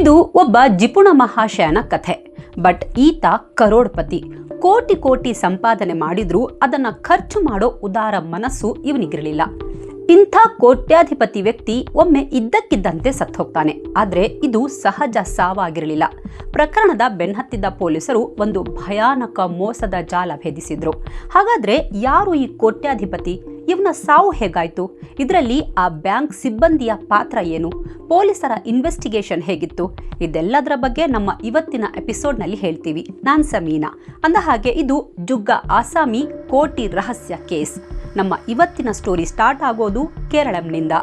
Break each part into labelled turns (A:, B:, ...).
A: ಇದು ಒಬ್ಬ ಜಿಪುಣ ಮಹಾಶಯನ ಕಥೆ. ಬಟ್ ಈತ ಕರೋಡ್ಪತಿ. ಕೋಟಿ ಕೋಟಿ ಸಂಪಾದನೆ ಮಾಡಿದ್ರೂ ಅದನ್ನ ಖರ್ಚು ಮಾಡೋ ಉದಾರ ಮನಸ್ಸು ಇವನಿಗಿರಲಿಲ್ಲ. ಇಂಥ ಕೋಟ್ಯಾಧಿಪತಿ ವ್ಯಕ್ತಿ ಒಮ್ಮೆ ಇದ್ದಕ್ಕಿದ್ದಂತೆ ಸತ್ತು ಹೋಗ್ತಾನೆ. ಆದ್ರೆ ಇದು ಸಹಜ ಸಾವಾಗಿರಲಿಲ್ಲ. ಪ್ರಕರಣದ ಬೆನ್ನಹತ್ತಿದ್ದ ಪೊಲೀಸರು ಒಂದು ಭಯಾನಕ ಮೋಸದ ಜಾಲ ಭೇದಿಸಿದ್ರು. ಹಾಗಾದ್ರೆ ಯಾರು ಈ ಕೋಟ್ಯಾಧಿಪತಿ? ಇವನ ಸಾವು ಹೇಗಾಯ್ತು? ಇದರಲ್ಲಿ ಆ ಬ್ಯಾಂಕ್ ಸಿಬ್ಬಂದಿಯ ಪಾತ್ರ ಏನು? ಪೊಲೀಸರ ಇನ್ವೆಸ್ಟಿಗೇಷನ್ ಹೇಗಿತ್ತು? ಇದೆಲ್ಲದರ ಬಗ್ಗೆ ನಮ್ಮ ಇವತ್ತಿನ ಎಪಿಸೋಡ್ನಲ್ಲಿ ಹೇಳ್ತೀವಿ. ನಾನ್ ಸಮೀನಾ. ಅಂದ ಹಾಗೆ ಇದು ಜುಗ್ಗ ಆಸಾಮಿ ಕೋಟಿ ರಹಸ್ಯ ಕೇಸ್. ನಮ್ಮ ಇವತ್ತಿನ ಸ್ಟೋರಿ ಸ್ಟಾರ್ಟ್ ಆಗೋದು ಕೇರಳಂನಿಂದ.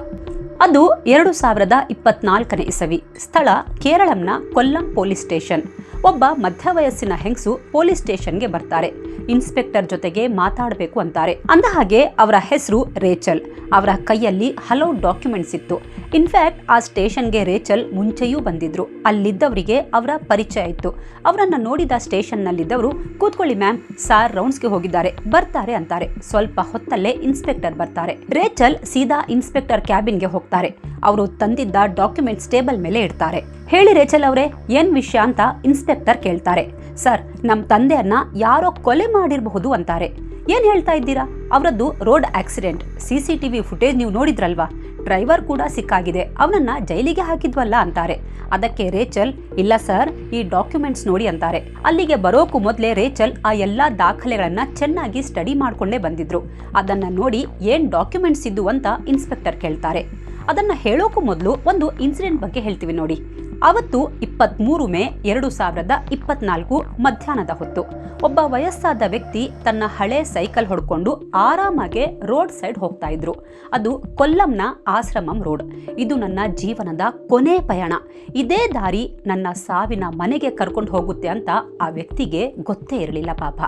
A: ಅದು 2024ನೇ ಇಸವಿ. ಸ್ಥಳ ಕೇರಳಂನ ಕೊಲ್ಲಂ ಪೊಲೀಸ್ ಸ್ಟೇಷನ್. ಒಬ್ಬ ಮಧ್ಯವಯಸ್ಸಿನ ಹೆಂಗಸು ಪೊಲೀಸ್ ಸ್ಟೇಷನ್ಗೆ ಬರ್ತಾರೆ. ಇನ್ಸ್ಪೆಕ್ಟರ್ ಜೊತೆಗೆ ಮಾತಾಡಬೇಕು ಅಂತಾರೆ. ಅಂದ ಹಾಗೆ ಅವರ ಹೆಸರು ರೇಚಲ್. ಅವರ ಕೈಯಲ್ಲಿ ಹಲವು ಡಾಕ್ಯುಮೆಂಟ್ಸ್ ಇತ್ತು. ಇನ್ಫ್ಯಾಕ್ಟ್ ಆ ಸ್ಟೇಷನ್ಗೆ ರೇಚಲ್ ಮುಂಚೆಯೂ ಬಂದಿದ್ರು. ಅಲ್ಲಿದ್ದವರಿಗೆ ಅವರ ಪರಿಚಯ ಇತ್ತು. ಅವರನ್ನ ನೋಡಿದ ಸ್ಟೇಷನ್ನಲ್ಲಿದ್ದವರು, ಕೂತ್ಕೊಳ್ಳಿ ಮ್ಯಾಮ್, ಸಾರ್ ರೌಂಡ್ಸ್ಗೆ ಹೋಗಿದ್ದಾರೆ, ಬರ್ತಾರೆ ಅಂತಾರೆ. ಸ್ವಲ್ಪ ಹೊತ್ತಲ್ಲೇ ಇನ್ಸ್ಪೆಕ್ಟರ್ ಬರ್ತಾರೆ. ರೇಚಲ್ ಸೀದಾ ಇನ್ಸ್ಪೆಕ್ಟರ್ ಕ್ಯಾಬಿನ್ಗೆ ಹೋಗ್ತಾರೆ. ಅವರು ತಂದಿದ್ದ ಡಾಕ್ಯುಮೆಂಟ್ಸ್ ಟೇಬಲ್ ಮೇಲೆ ಇಡ್ತಾರೆ. ಹೇಳಿ ರೇಚಲ್ ಅವರೇ, ಏನ್ ವಿಷಯ ಅಂತ ಇನ್ಸ್ಪೆಕ್ಟರ್ ಕೇಳ್ತಾರೆ. ಸರ್, ನಮ್ಮ ತಂದೆಯನ್ನ ಯಾರೋ ಕೊಲೆ ಮಾಡಿರಬಹುದು ಅಂತಾರೆ. ಏನ್ ಹೇಳ್ತಾ ಇದ್ದೀರಾ? ಅವರದ್ದು ರೋಡ್ ಆಕ್ಸಿಡೆಂಟ್. CCTV ಫುಟೇಜ್ ನೀವು ನೋಡಿದ್ರಲ್ವಾ? ಡ್ರೈವರ್ ಕೂಡ ಸಿಕ್ಕಾಗಿದೆ, ಅವನನ್ನ ಜೈಲಿಗೆ ಹಾಕಿದ್ವಲ್ಲ ಅಂತಾರೆ. ಅದಕ್ಕೆ ರೇಚಲ್, ಇಲ್ಲ ಸರ್, ಈ ಡಾಕ್ಯುಮೆಂಟ್ಸ್ ನೋಡಿ ಅಂತಾರೆ. ಅಲ್ಲಿಗೆ ಬರೋಕು ಮೊದಲೇ ರೇಚಲ್ ಆ ಎಲ್ಲಾ ದಾಖಲೆಗಳನ್ನ ಚೆನ್ನಾಗಿ ಸ್ಟಡಿ ಮಾಡ್ಕೊಂಡೇ ಬಂದಿದ್ರು. ಅದನ್ನ ನೋಡಿ ಏನ್ ಡಾಕ್ಯುಮೆಂಟ್ಸ್ ಇದ್ದು ಅಂತ ಇನ್ಸ್ಪೆಕ್ಟರ್ ಕೇಳ್ತಾರೆ. ಅದನ್ನ ಹೇಳೋಕು ಮೊದಲು ಒಂದು ಇನ್ಸಿಡೆಂಟ್ ಬಗ್ಗೆ ಹೇಳ್ತೀವಿ ನೋಡಿ. ಅವತ್ತು 23 ಮೇ 2024 ಮಧ್ಯಾಹ್ನದ ಹೊತ್ತು ಒಬ್ಬ ವಯಸ್ಸಾದ ವ್ಯಕ್ತಿ ತನ್ನ ಹಳೆ ಸೈಕಲ್ ಹೊಡ್ಕೊಂಡು ಆರಾಮಾಗೆ ರೋಡ್ ಸೈಡ್ ಹೋಗ್ತಾ ಇದ್ರು. ಅದು ಕೊಲ್ಲಂನ ಆಶ್ರಮಂ ರೋಡ್. ಇದು ನನ್ನ ಜೀವನದ ಕೊನೆ ಪಯಣ. ಇದೇ ದಾರಿ ನನ್ನ ಸಾವಿನ ಮನೆಗೆ ಕರ್ಕೊಂಡು ಹೋಗುತ್ತೆ ಅಂತ ಆ ವ್ಯಕ್ತಿಗೆ ಗೊತ್ತೇ ಇರಲಿಲ್ಲ ಪಾಪ.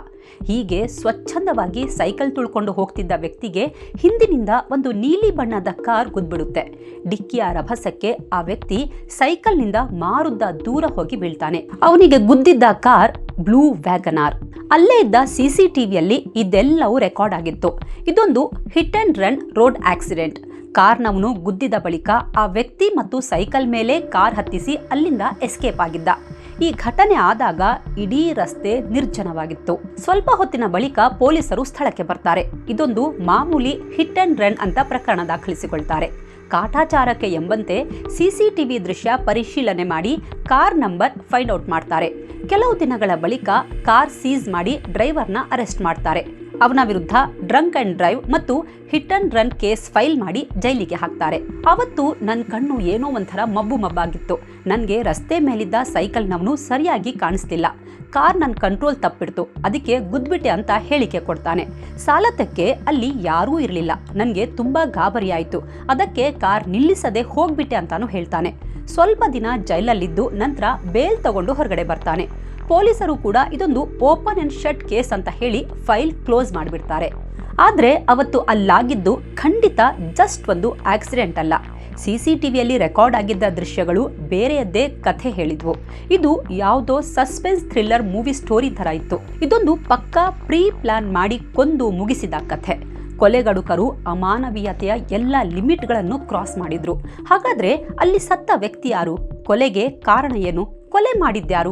A: ಹೀಗೆ ಸ್ವಚ್ಛಂದವಾಗಿ ಸೈಕಲ್ ತುಳ್ಕೊಂಡು ಹೋಗ್ತಿದ್ದ ವ್ಯಕ್ತಿಗೆ ಹಿಂದಿನಿಂದ ಒಂದು ನೀಲಿ ಬಣ್ಣದ ಕಾರ್ ಗುದ್ಬಿಡುತ್ತೆ. ಡಿಕ್ಕಿಯ ರಭಸಕ್ಕೆ ಆ ವ್ಯಕ್ತಿ ಸೈಕಲ್ನಿಂದ ಮಾರುದ್ದ ದೂರ ಹೋಗಿ ಬೀಳ್ತಾನೆ. ಅವನಿಗೆ ಗುದ್ದಿದ್ದ ಕಾರ್ ಬ್ಲೂ ವ್ಯಾಗನಾರ್. ಅಲ್ಲೇ ಇದ್ದ CCTVಯಲ್ಲಿ ಇದೆಲ್ಲವೂ ರೆಕಾರ್ಡ್ ಆಗಿತ್ತು. ಇದೊಂದು hit and run road accident. ಕಾರ್ನವನು ಗುದ್ದಿದ ಬಳಿಕ ಆ ವ್ಯಕ್ತಿ ಮತ್ತು ಸೈಕಲ್ ಮೇಲೆ ಕಾರ್ ಹತ್ತಿಸಿ ಅಲ್ಲಿಂದ ಎಸ್ಕೇಪ್ ಆಗಿದ್ದ. ಈ ಘಟನೆ ಆದಾಗ ಇಡೀ ರಸ್ತೆ ನಿರ್ಜನವಾಗಿತ್ತು. ಸ್ವಲ್ಪ ಹೊತ್ತಿನ ಬಳಿಕ ಪೊಲೀಸರು ಸ್ಥಳಕ್ಕೆ ಬರ್ತಾರೆ. ಇದೊಂದು ಮಾಮೂಲಿ ಹಿಟ್ ಅಂಡ್ ರನ್ ಅಂತ ಪ್ರಕರಣ ದಾಖಲಿಸಿಕೊಳ್ತಾರೆ. ಕಾಟಾಚಾರಕ್ಕೆ ಎಂಬಂತೆ CCTV ದೃಶ್ಯ ಪರಿಶೀಲನೆ ಮಾಡಿ ಕಾರ್ ನಂಬರ್ ಫೈಂಡ್ ಔಟ್ ಮಾಡ್ತಾರೆ. ಕೆಲವು ದಿನಗಳ ಬಳಿಕ ಕಾರ್ ಸೀಸ್ ಮಾಡಿ ಡ್ರೈವರ್ನ ಅರೆಸ್ಟ್ ಮಾಡ್ತಾರೆ. ಅವನ ವಿರುದ್ಧ ಡ್ರಂಕ್ ಅಂಡ್ ಡ್ರೈವ್ ಮತ್ತು hit and run case file ಮಾಡಿ ಜೈಲಿಗೆ ಹಾಕ್ತಾರೆ. ಅವತ್ತು ನನ್ನ ಕಣ್ಣು ಏನೋ ಒಂಥರ ಮಬ್ಬಾಗಿತ್ತು. ನನಗೆ ರಸ್ತೆ ಮೇಲಿದ್ದ ಸೈಕಲ್ನವನು ಸರಿಯಾಗಿ ಕಾಣಿಸ್ತಿಲ್ಲ. ಕಾರ್ ನನ್ನ ಕಂಟ್ರೋಲ್ ತಪ್ಪಿಡ್ತು, ಅದಕ್ಕೆ ಗುದ್ಬಿಟ್ಟೆ ಅಂತ ಹೇಳಿಕೆ ಕೊಡ್ತಾನೆ. ಸಾಲತಕ್ಕೆ ಅಲ್ಲಿ ಯಾರೂ ಇರಲಿಲ್ಲ. ನನಗೆ ತುಂಬಾ ಗಾಬರಿ ಆಯಿತು. ಅದಕ್ಕೆ ಕಾರ್ ನಿಲ್ಲಿಸದೆ ಹೋಗ್ಬಿಟ್ಟೆ ಅಂತಾನು ಹೇಳ್ತಾನೆ. ಸ್ವಲ್ಪ ದಿನ ಜೈಲಲ್ಲಿದ್ದು ನಂತರ ಬೇಲ್ ತಗೊಂಡು ಹೊರಗಡೆ ಬರ್ತಾನೆ. ಪೊಲೀಸರು ಕೂಡ ಇದೊಂದು ಓಪನ್ ಅಂಡ್ ಶಟ್ ಕೇಸ್ ಅಂತ ಹೇಳಿ ಫೈಲ್ ಕ್ಲೋಸ್ ಮಾಡಿಬಿಡ್ತಾರೆ. ಆದ್ರೆ ಅವತ್ತು ಅಲ್ಲಾಗಿದ್ದು ಖಂಡಿತ ಜಸ್ಟ್ ಒಂದು ಆಕ್ಸಿಡೆಂಟ್ ಅಲ್ಲ. CCTVಯಲ್ಲಿ ರೆಕಾರ್ಡ್ ಆಗಿದ್ದ ದೃಶ್ಯಗಳು ಬೇರೆಯದ್ದೇ ಕಥೆ ಹೇಳಿದ್ವು. ಇದು ಯಾವುದೋ ಸಸ್ಪೆನ್ಸ್ ಥ್ರಿಲ್ಲರ್ ಮೂವಿ ಸ್ಟೋರಿ ತರ ಇತ್ತು. ಇದೊಂದು ಪಕ್ಕಾ ಪ್ರೀ ಪ್ಲಾನ್ ಮಾಡಿ ಕೊಂದು ಮುಗಿಸಿದ ಕಥೆ. ಕೊಲೆಗಡುಕರು ಅಮಾನವೀಯತೆಯ ಎಲ್ಲ ಲಿಮಿಟ್ಗಳನ್ನು ಕ್ರಾಸ್ ಮಾಡಿದ್ರು. ಹಾಗಾದ್ರೆ ಅಲ್ಲಿ ಸತ್ತ ವ್ಯಕ್ತಿ ಯಾರು? ಕೊಲೆಗೆ ಕಾರಣ ಏನು? ಕೊಲೆ ಮಾಡಿದ್ಯಾರು?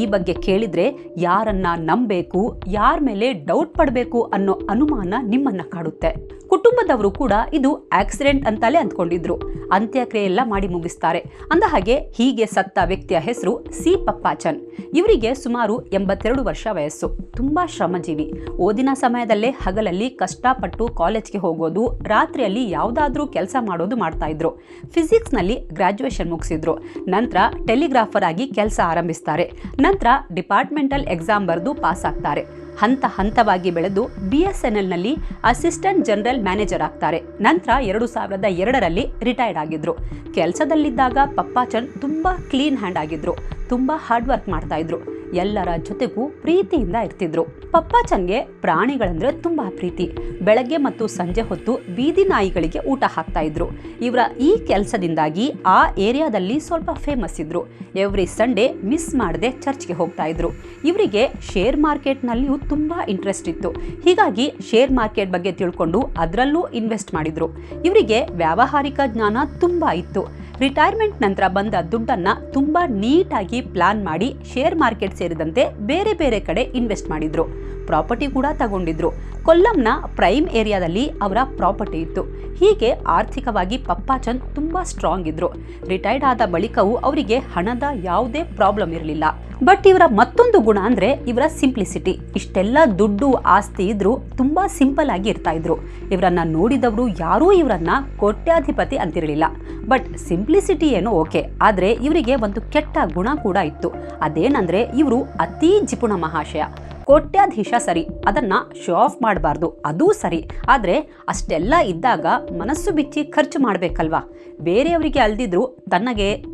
A: ಈ ಬಗ್ಗೆ ಕೇಳಿದ್ರೆ ಯಾರನ್ನ ನಂಬಬೇಕು, ಯಾರ ಮೇಲೆ ಡೌಟ್ ಪಡಬೇಕು ಅನ್ನೋ ಅನುಮಾನ ನಿಮ್ಮನ್ನ ಕಾಡುತ್ತೆ. ಕುಟುಂಬದವರು ಕೂಡ ಇದು ಆಕ್ಸಿಡೆಂಟ್ ಅಂತಲೇ ಅಂದ್ಕೊಂಡಿದ್ರು. ಅಂತ್ಯಕ್ರಿಯೆ ಎಲ್ಲ ಮಾಡಿ ಮುಗಿಸ್ತಾರೆ. ಅಂದ ಹಾಗೆ ಹೀಗೆ ಸತ್ತ ವ್ಯಕ್ತಿಯ ಹೆಸರು ಸಿ ಪಪ್ಪಾಚನ್. ಇವರಿಗೆ ಸುಮಾರು 82 ವರ್ಷ ವಯಸ್ಸು. ತುಂಬಾ ಶ್ರಮಜೀವಿ. ಓದಿನ ಸಮಯದಲ್ಲೇ ಹಗಲಲ್ಲಿ ಕಷ್ಟಪಟ್ಟು ಕಾಲೇಜ್ಗೆ ಹೋಗೋದು, ರಾತ್ರಿಯಲ್ಲಿ ಯಾವುದಾದ್ರೂ ಕೆಲಸ ಮಾಡೋದು ಮಾಡ್ತಾ ಇದ್ರು. ಫಿಸಿಕ್ಸ್ನಲ್ಲಿ ಗ್ರಾಜ್ಯುಯೇಷನ್ ಮುಗಿಸಿದ್ರು. ನಂತರ ಟೆಲಿಗ್ರಾಫರ್ ಆಗಿ ಕೆಲಸ ಆರಂಭಿಸ್ತಾರೆ. ನಂತರ ಡಿಪಾರ್ಟ್ಮೆಂಟಲ್ ಎಕ್ಸಾಮ್ ಬರೆದು ಪಾಸ್ ಆಗ್ತಾರೆ. ಹಂತ ಹಂತವಾಗಿ ಬೆಳೆದು BSNLನಲ್ಲಿ ಅಸಿಸ್ಟೆಂಟ್ ಜನರಲ್ ಮ್ಯಾನೇಜರ್ ಆಗ್ತಾರೆ. ನಂತರ 2002ರಲ್ಲಿ ರಿಟೈರ್ಡ್ ಆಗಿದ್ರು. ಕೆಲಸದಲ್ಲಿದ್ದಾಗ ಪಪ್ಪಾಚನ್ ತುಂಬಾ ಕ್ಲೀನ್ ಹ್ಯಾಂಡ್ ಆಗಿದ್ರು. ತುಂಬಾ ಹಾರ್ಡ್ ವರ್ಕ್ ಮಾಡ್ತಾ ಇದ್ರು. ಎಲ್ಲರ ಜೊತೆಗೂ ಪ್ರೀತಿಯಿಂದ ಇರ್ತಿದ್ರು. ಪಪ್ಪಾಚನ್ಗೆ ಪ್ರಾಣಿಗಳಂದ್ರೆ ತುಂಬಾ ಪ್ರೀತಿ. ಬೆಳಗ್ಗೆ ಮತ್ತು ಸಂಜೆ ಹೊತ್ತು ಬೀದಿ ನಾಯಿಗಳಿಗೆ ಊಟ ಹಾಕ್ತಾ ಇದ್ರು. ಇವರ ಈ ಕೆಲಸದಿಂದಾಗಿ ಆ ಏರಿಯಾದಲ್ಲಿ ಸ್ವಲ್ಪ ಫೇಮಸ್ ಇದ್ರು. ಎವ್ರಿ ಸಂಡೇ ಮಿಸ್ ಮಾಡದೆ ಚರ್ಚ್ಗೆ ಹೋಗ್ತಾ ಇದ್ರು. ಇವರಿಗೆ ಶೇರ್ ಮಾರ್ಕೆಟ್ನಲ್ಲಿಯೂ ತುಂಬಾ ಇಂಟ್ರೆಸ್ಟ್ ಇತ್ತು. ಹೀಗಾಗಿ ಶೇರ್ ಮಾರ್ಕೆಟ್ ಬಗ್ಗೆ ತಿಳ್ಕೊಂಡು ಅದರಲ್ಲೂ ಇನ್ವೆಸ್ಟ್ ಮಾಡಿದ್ರು. ಇವರಿಗೆ ವ್ಯಾವಹಾರಿಕ ಜ್ಞಾನ ತುಂಬಾ ಇತ್ತು. ರಿಟೈರ್ಮೆಂಟ್ ನಂತರ ಬಂದ ದುಡ್ಡನ್ನ ತುಂಬಾ ನೀಟಾಗಿ ಪ್ಲಾನ್ ಮಾಡಿ ಶೇರ್ ಮಾರ್ಕೆಟ್ ಸೇರಿದಂತೆ ಬೇರೆ ಬೇರೆ ಕಡೆ ಇನ್ವೆಸ್ಟ್ ಮಾಡಿದ್ರು. ಪ್ರಾಪರ್ಟಿ ಕೂಡ ತಗೊಂಡಿದ್ರು. ಕೊಲ್ಲಂನ ಪ್ರೈಮ್ ಏರಿಯಾದಲ್ಲಿ ಅವರ ಪ್ರಾಪರ್ಟಿ ಇತ್ತು. ಹೀಗೆ ಆರ್ಥಿಕವಾಗಿ ಪಪ್ಪಾಚನ್ ತುಂಬಾ ಸ್ಟ್ರಾಂಗ್ ಇದ್ರು. ರಿಟೈರ್ಡ್ ಆದ ಬಳಿಕವೂ ಅವರಿಗೆ ಹಣದ ಯಾವುದೇ ಪ್ರಾಬ್ಲಮ್ ಇರಲಿಲ್ಲ. ಬಟ್ ಇವರ ಮತ್ತೊಂದು ಗುಣ ಅಂದ್ರೆ ಇವರ ಸಿಂಪ್ಲಿಸಿಟಿ. ಇಷ್ಟೆಲ್ಲ ದುಡ್ಡು ಆಸ್ತಿ ಇದ್ರು ತುಂಬಾ ಸಿಂಪಲ್ ಆಗಿ ಇರ್ತಾ ಇದ್ರು. ಇವರನ್ನ ನೋಡಿದವರು ಯಾರೂ ಇವರನ್ನ ಕೋಟ್ಯಾಧಿಪತಿ ಅಂತಿರಲಿಲ್ಲ. ಬಟ್ ಸಿಂಪ್ಲಿಸಿಟಿ ಏನೋ ಓಕೆ, ಆದ್ರೆ ಇವರಿಗೆ ಒಂದು ಕೆಟ್ಟ ಗುಣ ಕೂಡ ಇತ್ತು. ಅದೇನಂದ್ರೆ ಇವರು ಅತೀ ಜಿಪುಣ ಮಹಾಶಯ. ಕೋಟ್ಯಾಧೀಶ ಸರಿ, ಅದನ್ನ ಶೋ ಆಫ್ ಮಾಡಬಾರ್ದು, ಅದೂ ಸರಿ. ಆದ್ರೆ ಅಷ್ಟೆಲ್ಲ ಇದ್ದಾಗ ಮನಸ್ಸು ಬಿಚ್ಚಿ ಖರ್ಚು ಮಾಡ್ಬೇಕಲ್ವಾ? ಬೇರೆಯವರಿಗೆ ಅಲ್ದಿದ್ರು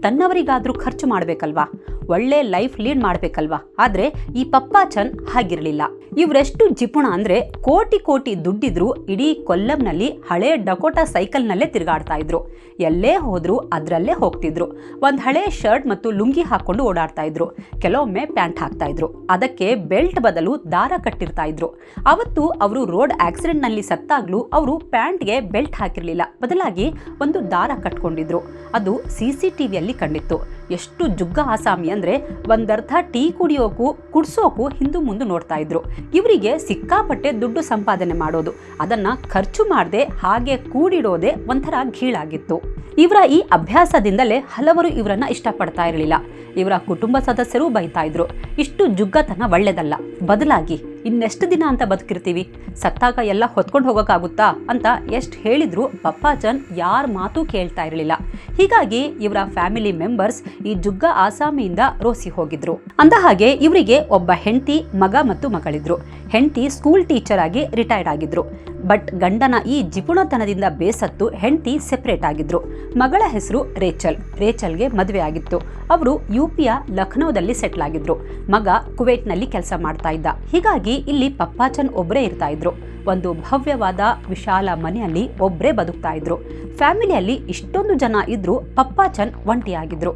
A: ತನ್ನವರಿಗಾದ್ರೂ ಖರ್ಚು ಮಾಡ್ಬೇಕಲ್ವಾ? ಒಳ್ಳೆ ಲೈಫ್ ಲೀಡ್ ಮಾಡ್ಬೇಕಲ್ವಾ? ಆದ್ರೆ ಈ ಪಪ್ಪಾಚನ್ ಹಾಗಿರ್ಲಿಲ್ಲ. ಇವರೆಷ್ಟು ಜಿಪುಣ ಅಂದ್ರೆ ಕೋಟಿ ಕೋಟಿ ದುಡ್ಡಿದ್ರು ಇಡೀ ಕೊಲ್ಲಂನಲ್ಲಿ ಹಳೆ ಡಕೋಟಾ ಸೈಕಲ್ನಲ್ಲೇ ತಿರುಗಾಡ್ತಾ ಇದ್ರು. ಎಲ್ಲೇ ಹೋದ್ರು ಅದ್ರಲ್ಲೇ ಹೋಗ್ತಿದ್ರು. ಒಂದ್ ಹಳೆ ಶರ್ಟ್ ಮತ್ತು ಲುಂಗಿ ಹಾಕೊಂಡು ಓಡಾಡ್ತಾ ಇದ್ರು. ಕೆಲವೊಮ್ಮೆ ಪ್ಯಾಂಟ್ ಹಾಕ್ತಾ ಇದ್ರು. ಅದಕ್ಕೆ ಬೆಲ್ಟ್ ಬದಲು ದಾರ ಕಟ್ಟಿರ್ತಾ ಇದ್ರು. ಅವತ್ತು ಅವರು ರೋಡ್ ಆಕ್ಸಿಡೆಂಟ್ ನಲ್ಲಿ ಸತ್ತಾಗ್ಲೂ ಅವರು ಪ್ಯಾಂಟ್ಗೆ ಬೆಲ್ಟ್ ಹಾಕಿರ್ಲಿಲ್ಲ, ಬದಲಾಗಿ ಒಂದು ದಾರ ಕಟ್ಕೊಂಡಿದ್ರು. ಅದು CCTVಯಲ್ಲಿ ಕಂಡಿತ್ತು. ಎಷ್ಟು ಜುಗ್ಗ ಆಸಾಮಿ ಅಂದ್ರೆ ಒಂದರ್ಥ ಟೀ ಕುಡ್ಸೋಕು ಹಿಂದು ಮುಂದೆ ನೋಡ್ತಾ ಇದ್ರು. ಇವರಿಗೆ ಸಿಕ್ಕಾಪಟ್ಟೆ ದುಡ್ಡು ಸಂಪಾದನೆ ಮಾಡೋದು, ಅದನ್ನ ಖರ್ಚು ಮಾಡದೆ ಹಾಗೆ ಕೂಡಿಡೋದೇ ಒಂಥರ ಗೀಳಾಗಿತ್ತು. ಇವರ ಈ ಅಭ್ಯಾಸದಿಂದಲೇ ಹಲವರು ಇವರನ್ನ ಇಷ್ಟಪಡ್ತಾ ಇರಲಿಲ್ಲ. ಇವರ ಕುಟುಂಬ ಸದಸ್ಯರು ಬೈತಾ ಇದ್ರು, ಇಷ್ಟು ಜುಗ್ಗತನ ಒಳ್ಳೆದಲ್ಲ, ಬದಲಾಗಿ ಇನ್ನೆಷ್ಟು ದಿನ ಅಂತ ಬದುಕಿರ್ತೀವಿ, ಸತ್ತಾಗ ಎಲ್ಲ ಹೊತ್ಕೊಂಡು ಹೋಗೋಕ್ಕಾಗುತ್ತಾ ಅಂತ ಎಷ್ಟು ಹೇಳಿದ್ರು ಪಪ್ಪಾಚನ್ ಯಾರ ಮಾತು ಕೇಳ್ತಾ ಇರಲಿಲ್ಲ. ಹೀಗಾಗಿ ಇವರ ಫ್ಯಾಮಿಲಿ ಮೆಂಬರ್ಸ್ ಈ ಜುಗ್ಗ ಆಸಾಮಿಯಿಂದ ರೋಸಿ ಹೋಗಿದ್ರು. ಅಂದ ಹಾಗೆ ಇವರಿಗೆ ಒಬ್ಬ ಹೆಂಡತಿ, ಮಗ ಮತ್ತು ಮಗಳಿದ್ರು. ಹೆಂಡತಿ ಸ್ಕೂಲ್ ಟೀಚರ್ ಆಗಿ ರಿಟೈರ್ಡ್ ಆಗಿದ್ರು. ಬಟ್ ಗಂಡನ ಈ ಜಿಪುಣತನದಿಂದ ಬೇಸತ್ತು ಹೆಂಡತಿ ಸೆಪರೇಟ್ ಆಗಿದ್ರು. ಮಗಳ ಹೆಸರು ರೇಚಲ್ಗೆ ಮದುವೆ ಆಗಿತ್ತು. ಅವರು UPಯ ಲಖನೌದಲ್ಲಿ ಸೆಟ್ಲ್ ಆಗಿದ್ರು. ಮಗ ಕುವೈಟ್ನಲ್ಲಿ ಕೆಲಸ ಮಾಡ್ತಾ ಇದ್ದ. ಹೀಗಾಗಿ ಇಲ್ಲಿ ಪಪ್ಪಾಚನ್ ಒಬ್ಬರೇ ಇರ್ತಾ ಇದ್ರು. ಒಂದು ಭವ್ಯವಾದ ವಿಶಾಲ ಮನೆಯಲ್ಲಿ ಒಬ್ಬರೇ ಬದುಕ್ತಾ ಇದ್ರು. ಫ್ಯಾಮಿಲಿಯಲ್ಲಿ ಇಷ್ಟೊಂದು ಜನ ಇದ್ರು, ಪಪ್ಪಾಚನ್ ಒಂಟಿಯಾಗಿದ್ರು.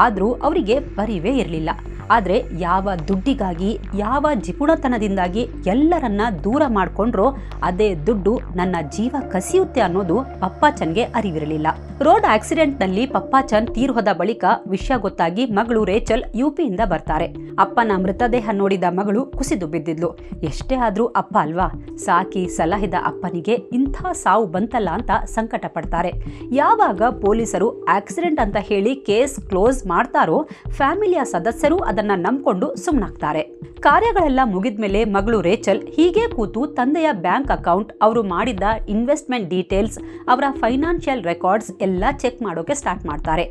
A: ಆದ್ರೂ ಅವರಿಗೆ ಪರಿವೇ ಇರಲಿಲ್ಲ. ಆದ್ರೆ ಯಾವ ದುಡ್ಡಿಗಾಗಿ, ಯಾವ ಜಿಪುಣತನದಿಂದಾಗಿ ಎಲ್ಲರನ್ನ ದೂರ ಮಾಡ್ಕೊಂಡ್ರೋ ಅದೇ ದುಡ್ಡು ನನ್ನ ಜೀವ ಕಸಿಯುತ್ತೆ ಅನ್ನೋದು ಪಪ್ಪಾಚನ್ಗೆ ಅರಿವಿರಲಿಲ್ಲ. ರೋಡ್ ಆಕ್ಸಿಡೆಂಟ್ ನಲ್ಲಿ ಪಪ್ಪಾಚನ್ ತೀರ್ಹೋದ ಬಳಿಕ ವಿಷಯ ಗೊತ್ತಾಗಿ ಮಗಳು ರೇಚಲ್ UPಯಿಂದ ಬರ್ತಾರೆ. ಅಪ್ಪನ ಮೃತದೇಹ ನೋಡಿದ ಮಗಳು ಕುಸಿದು ಬಿದ್ದಿದ್ಲು. ಎಷ್ಟೇ ಆದ್ರೂ ಅಪ್ಪ ಅಲ್ವಾ, ಸಾಕಿ ಸಲಹಿದ ಅಪ್ಪನಿಗೆ ಇಂಥ ಸಾವು ಬಂತಲ್ಲ ಅಂತ ಸಂಕಟ ಪಡ್ತಾರೆ. ಯಾವಾಗ ಪೊಲೀಸರು ಆಕ್ಸಿಡೆಂಟ್ ಅಂತ ಹೇಳಿ ಕೇಸ್ ಕ್ಲೋಸ್ ಮಾಡ್ತಾರೋ ಫ್ಯಾಮಿಲಿಯ ಸದಸ್ಯರು ಅದನ್ನ ನಂಬ್ಕೊಂಡು ಸುಮ್ಮನಾಗ್ತಾರೆ. ಕಾರ್ಯಗಳೆಲ್ಲ ಮುಗಿದ್ಮೇಲೆ ಮಗಳು ರೇಚಲ್ ಹೀಗೆ ಕೂತು ತಂದೆಯ ಬ್ಯಾಂಕ್ ಅಕೌಂಟ್, ಅವರು ಮಾಡಿದ ಇನ್ವೆಸ್ಟ್ಮೆಂಟ್ ಡೀಟೇಲ್ಸ್, ಅವರ ಫೈನಾನ್ಷಿಯಲ್ ರೆಕಾರ್ಡ್ಸ್ ಎಲ್ಲ ಚೆಕ್ ಮಾಡೋಕೆ ಸ್ಟಾರ್ಟ್ ಮಾಡ್ತಾರೆ.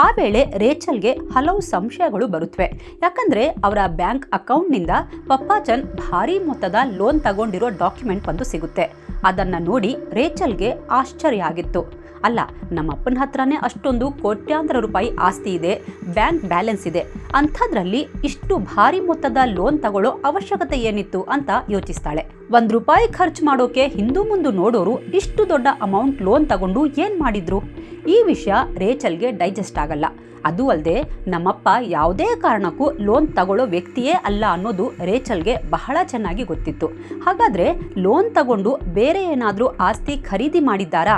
A: ಆ ವೇಳೆ ರೇಚಲ್ಗೆ ಹಲವು ಸಂಶಯಗಳು ಬರುತ್ತವೆ. ಯಾಕಂದ್ರೆ ಅವರ ಬ್ಯಾಂಕ್ ಅಕೌಂಟ್ನಿಂದ ಪಪ್ಪಾಚನ್ ಭಾರಿ ಮೊತ್ತದ ಲೋನ್ ತಗೊಂಡಿರೋ ಡಾಕ್ಯುಮೆಂಟ್ ಒಂದು ಸಿಗುತ್ತೆ. ಅದನ್ನ ನೋಡಿ ರೇಚಲ್ಗೆ ಆಶ್ಚರ್ಯ ಆಗಿತ್ತು. ಅಲ್ಲ, ನಮ್ಮಪ್ಪನ ಹತ್ರನೇ ಅಷ್ಟೊಂದು ಕೋಟ್ಯಾಂತರ ರೂಪಾಯಿ ಆಸ್ತಿ ಇದೆ, ಬ್ಯಾಂಕ್ ಬ್ಯಾಲೆನ್ಸ್ ಇದೆ, ಅಂಥದ್ರಲ್ಲಿ ಇಷ್ಟು ಭಾರಿ ಮೊತ್ತದ ಲೋನ್ ತಗೊಳ್ಳೋ ಅವಶ್ಯಕತೆ ಏನಿತ್ತು ಅಂತ ಯೋಚಿಸ್ತಾಳೆ. ₹1 ಖರ್ಚು ಮಾಡೋಕೆ ಹಿಂದೂ ಮುಂದೆ ನೋಡೋರು ಇಷ್ಟು ದೊಡ್ಡ ಅಮೌಂಟ್ ಲೋನ್ ತಗೊಂಡು ಏನ್ ಮಾಡಿದ್ರು? ಈ ವಿಷಯ ರೇಚಲ್ಗೆ ಡೈಜೆಸ್ಟ್ ಆಗಲ್ಲ. ಅದು ಅಲ್ಲದೆ ನಮ್ಮಪ್ಪ ಯಾವುದೇ ಕಾರಣಕ್ಕೂ ಲೋನ್ ತಗೊಳ್ಳೋ ವ್ಯಕ್ತಿಯೇ ಅಲ್ಲ ಅನ್ನೋದು ರೇಚಲ್ಗೆ ಬಹಳ ಚೆನ್ನಾಗಿ ಗೊತ್ತಿತ್ತು. ಹಾಗಾದ್ರೆ ಲೋನ್ ತಗೊಂಡು ಬೇರೆ ಏನಾದ್ರೂ ಆಸ್ತಿ ಖರೀದಿ ಮಾಡಿದ್ದಾರಾ,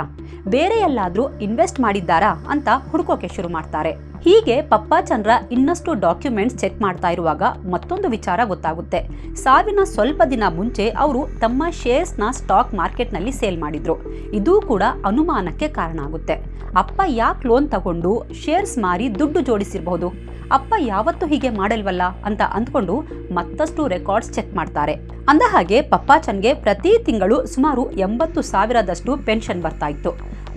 A: ಬೇರೆ ಎಲ್ಲಾದ್ರೂ ಇನ್ವೆಸ್ಟ್ ಮಾಡಿದ್ದಾರಾ ಅಂತ ಹುಡುಕೋಕೆ ಶುರು ಮಾಡ್ತಾರೆ. ಹೀಗೆ ಪಪ್ಪಾಚನ್ರ ಇನ್ನಷ್ಟು ಡಾಕ್ಯುಮೆಂಟ್ಸ್ ಚೆಕ್ ಮಾಡ್ತಾ ಇರುವಾಗ ಮತ್ತೊಂದು ವಿಚಾರ ಗೊತ್ತಾಗುತ್ತೆ. ಸಾವಿನ ಸ್ವಲ್ಪ ದಿನ ಮುಂಚೆ ಅವರು ತಮ್ಮ ಶೇರ್ಸ್ನ ಸ್ಟಾಕ್ ಮಾರ್ಕೆಟ್ನಲ್ಲಿ ಸೇಲ್ ಮಾಡಿದ್ರು. ಇದೂ ಕೂಡ ಅನುಮಾನಕ್ಕೆ ಕಾರಣ ಆಗುತ್ತೆ. ಅಪ್ಪ ಯಾಕೆ ಲೋನ್ ತಗೊಂಡು ಶೇರ್ಸ್ ಮಾರಿ ದುಡ್ಡು ಜೋಡಿಸಿರಬಹುದು? ಅಪ್ಪ ಯಾವತ್ತೂ ಹೀಗೆ ಮಾಡಲ್ವಲ್ಲ ಅಂತ ಅಂದ್ಕೊಂಡು ಮತ್ತಷ್ಟು ರೆಕಾರ್ಡ್ಸ್ ಚೆಕ್ ಮಾಡ್ತಾರೆ. ಅಂದ ಹಾಗೆ ಪಪ್ಪಾಚನ್ಗೆ ಪ್ರತಿ ತಿಂಗಳು ಸುಮಾರು 80,000ದಷ್ಟು ಪೆನ್ಷನ್ ಬರ್ತಾ ಇತ್ತು.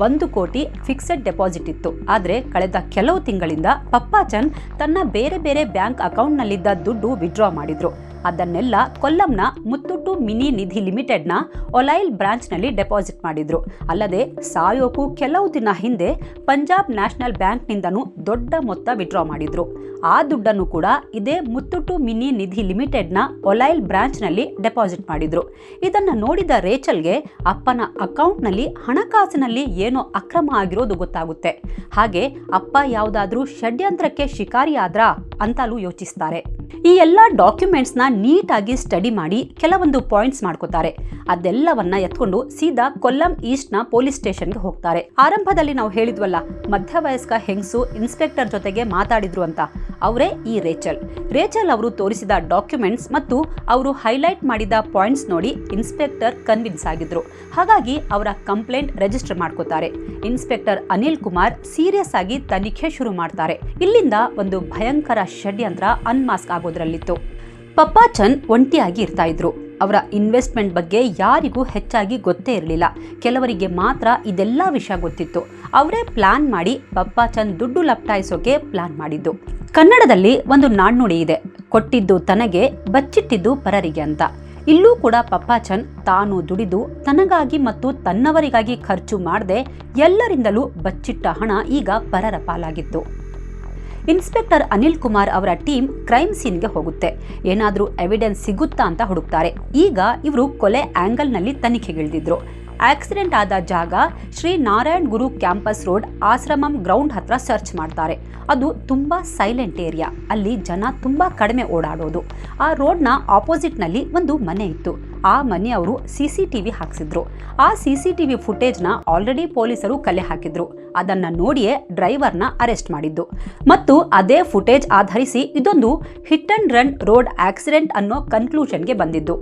A: 1 ಕೋಟಿ ಫಿಕ್ಸೆಡ್ ಡೆಪಾಸಿಟ್ ಇತ್ತು. ಆದ್ರೆ ಕಳೆದ ಕೆಲವು ತಿಂಗಳಿಂದ ಪಪ್ಪಾಚನ್ ತನ್ನ ಬೇರೆ ಬೇರೆ ಬ್ಯಾಂಕ್ ಅಕೌಂಟ್ನಲ್ಲಿದ್ದ ದುಡ್ಡು ವಿಡ್ರಾ ಮಾಡಿದ್ರು. ಅದನ್ನೆಲ್ಲ ಕೊಲ್ಲಂನ ಮುತ್ತೂಟು ಮಿನಿ ನಿಧಿ ಲಿಮಿಟೆಡ್ನ ಒಲೈಲ್ ಬ್ರಾಂಚ್ನಲ್ಲಿ ಡೆಪಾಸಿಟ್ ಮಾಡಿದ್ರು. ಅಲ್ಲದೆ ಸಾಯೋಕು ಕೆಲವು ದಿನ ಹಿಂದೆ ಪಂಜಾಬ್ ನ್ಯಾಷನಲ್ ಬ್ಯಾಂಕ್ನಿಂದನೂ ದೊಡ್ಡ ಮೊತ್ತ ವಿಡ್ರಾ ಮಾಡಿದ್ರು. ಆ ದುಡ್ಡನ್ನು ಕೂಡ ಇದೇ ಮುತ್ತೂಟ್ ಮಿನಿ ನಿಧಿ ಲಿಮಿಟೆಡ್ನ ಒಲೈಲ್ ಬ್ರಾಂಚ್ನಲ್ಲಿ ಡೆಪಾಸಿಟ್ ಮಾಡಿದ್ರು. ಇದನ್ನು ನೋಡಿದ ರೇಚಲ್ಗೆ ಅಪ್ಪನ ಅಕೌಂಟ್ನಲ್ಲಿ ಹಣಕಾಸಿನಲ್ಲಿ ಏನೋ ಅಕ್ರಮ ಆಗಿರೋದು ಗೊತ್ತಾಗುತ್ತೆ. ಹಾಗೆ ಅಪ್ಪ ಯಾವುದಾದ್ರೂ ಷಡ್ಯಂತ್ರಕ್ಕೆ ಶಿಕಾರಿಯಾದ್ರಾ ಅಂತಲೂ ಯೋಚಿಸ್ತಾರೆ. ಈ ಎಲ್ಲ ಡಾಕ್ಯುಮೆಂಟ್ಸ್ನ ನೀಟಾಗಿ ಸ್ಟಡಿ ಮಾಡಿ ಕೆಲವೊಂದು ಪಾಯಿಂಟ್ಸ್ ಮಾಡ್ಕೋತಾರೆ. ಅದೆಲ್ಲವನ್ನ ಎತ್ಕೊಂಡು ಸೀದಾ ಕೊಲ್ಲಂ ಈಸ್ಟ್ನ ಪೊಲೀಸ್ ಸ್ಟೇಷನ್ಗೆ ಹೋಗ್ತಾರೆ. ಆರಂಭದಲ್ಲಿ ನಾವು ಹೇಳಿದ್ವಲ್ಲ, ಮಧ್ಯವಯಸ್ಕ ಹೆಂಗಸು ಇನ್ಸ್ಪೆಕ್ಟರ್ ಜೊತೆಗೆ ಮಾತಾಡಿದ್ರು ಅಂತ, ಅವರೇ ಈ ರೇಚಲ್ ಅವರು ತೋರಿಸಿದ ಡಾಕ್ಯುಮೆಂಟ್ಸ್ ಮತ್ತು ಅವರು ಹೈಲೈಟ್ ಮಾಡಿದ ಪಾಯಿಂಟ್ಸ್ ನೋಡಿ ಇನ್ಸ್ಪೆಕ್ಟರ್ ಕನ್ವಿನ್ಸ್ ಆಗಿದ್ರು. ಹಾಗಾಗಿ ಅವರ ಕಂಪ್ಲೇಂಟ್ ರಿಜಿಸ್ಟರ್ ಮಾಡ್ಕೋತಾರೆ. ಇನ್ಸ್ಪೆಕ್ಟರ್ ಅನಿಲ್ ಕುಮಾರ್ ಸೀರಿಯಸ್ ಆಗಿ ತನಿಖೆ ಶುರು ಮಾಡ್ತಾರೆ. ಇಲ್ಲಿಂದ ಒಂದು ಭಯಂಕರ ಷಡ್ಯಂತ್ರ ಅನ್ಮಾಸ್ಕ್ ಆಗೋದ್ರಲ್ಲಿತ್ತು. ಪಪ್ಪಾಚಂದ್ ಒಂಟಿಯಾಗಿ ಇರ್ತಾ ಇದ್ರು. ಅವರ ಇನ್ವೆಸ್ಟ್ಮೆಂಟ್ ಬಗ್ಗೆ ಯಾರಿಗೂ ಹೆಚ್ಚಾಗಿ ಗೊತ್ತೇ ಇರಲಿಲ್ಲ. ಕೆಲವರಿಗೆ ಮಾತ್ರ ಇದೆಲ್ಲ ವಿಷಯ ಗೊತ್ತಿತ್ತು. ಅವರೇ ಪ್ಲಾನ್ ಮಾಡಿ ಪಪ್ಪಾಚಂದ್ ದುಡ್ಡು ಲಪ್ಟಾಯಿಸೋಕೆ ಪ್ಲಾನ್ ಮಾಡಿದ್ದು. ಕನ್ನಡದಲ್ಲಿ ಒಂದು ನಾಣ್ಣುಡಿ ಇದೆ, ಕೊಟ್ಟಿದ್ದು ತನಗೆ ಬಚ್ಚಿಟ್ಟಿದ್ದು ಪರರಿಗೆ ಅಂತ. ಇಲ್ಲೂ ಕೂಡ ಪಪ್ಪಾಚಂದ್ ತಾನು ದುಡಿದು ತನಗಾಗಿ ಮತ್ತು ತನ್ನವರಿಗಾಗಿ ಖರ್ಚು ಮಾಡದೆ ಎಲ್ಲರಿಂದಲೂ ಬಚ್ಚಿಟ್ಟ ಹಣ ಈಗ ಪರರ ಪಾಲಾಗಿತ್ತು. ಇನ್ಸ್ಪೆಕ್ಟರ್ ಅನಿಲ್ ಕುಮಾರ್ ಅವರ ಟೀಮ್ ಕ್ರೈಮ್ ಸೀನ್ಗೆ ಹೋಗುತ್ತೆ. ಏನಾದರೂ ಎವಿಡೆನ್ಸ್ ಸಿಗುತ್ತಾ ಅಂತ ಹುಡುಕ್ತಾರೆ. ಈಗ ಇವರು ಕೊಲೆ ಆಂಗಲ್ನಲ್ಲಿ ತನಿಖೆಗಿಳಿದಿದ್ರು. ಆಕ್ಸಿಡೆಂಟ್ ಆದ ಜಾಗ ಶ್ರೀ ನಾರಾಯಣ್ ಗುರು ಕ್ಯಾಂಪಸ್ ರೋಡ್ ಆಶ್ರಮಂ ಗ್ರೌಂಡ್ ಹತ್ರ ಸರ್ಚ್ ಮಾಡ್ತಾರೆ. ಅದು ತುಂಬಾ ಸೈಲೆಂಟ್ ಏರಿಯಾ, ಅಲ್ಲಿ ಜನ ತುಂಬಾ ಕಡಿಮೆ ಓಡಾಡೋದು. ಆ ರೋಡ್ನ ಆಪೋಸಿಟ್ನಲ್ಲಿ ಒಂದು ಮನೆ ಇತ್ತು. ಆ ಮನೆಯವರು CCTV ಹಾಕ್ಸಿದ್ರು. ಆ CCTV ಫುಟೇಜ್ನ ಆಲ್ರೆಡಿ ಪೊಲೀಸರು ಕಲೆ ಹಾಕಿದ್ರು. ಅದನ್ನ ನೋಡಿಯೇ ಡ್ರೈವರ್ನ ಅರೆಸ್ಟ್ ಮಾಡಿದ್ದು. ಮತ್ತು ಅದೇ ಫುಟೇಜ್ ಆಧರಿಸಿ ಇದೊಂದು hit and run road accident ಅನ್ನೋ ಕನ್ಕ್ಲೂಷನ್ಗೆ ಬಂದಿದ್ದು.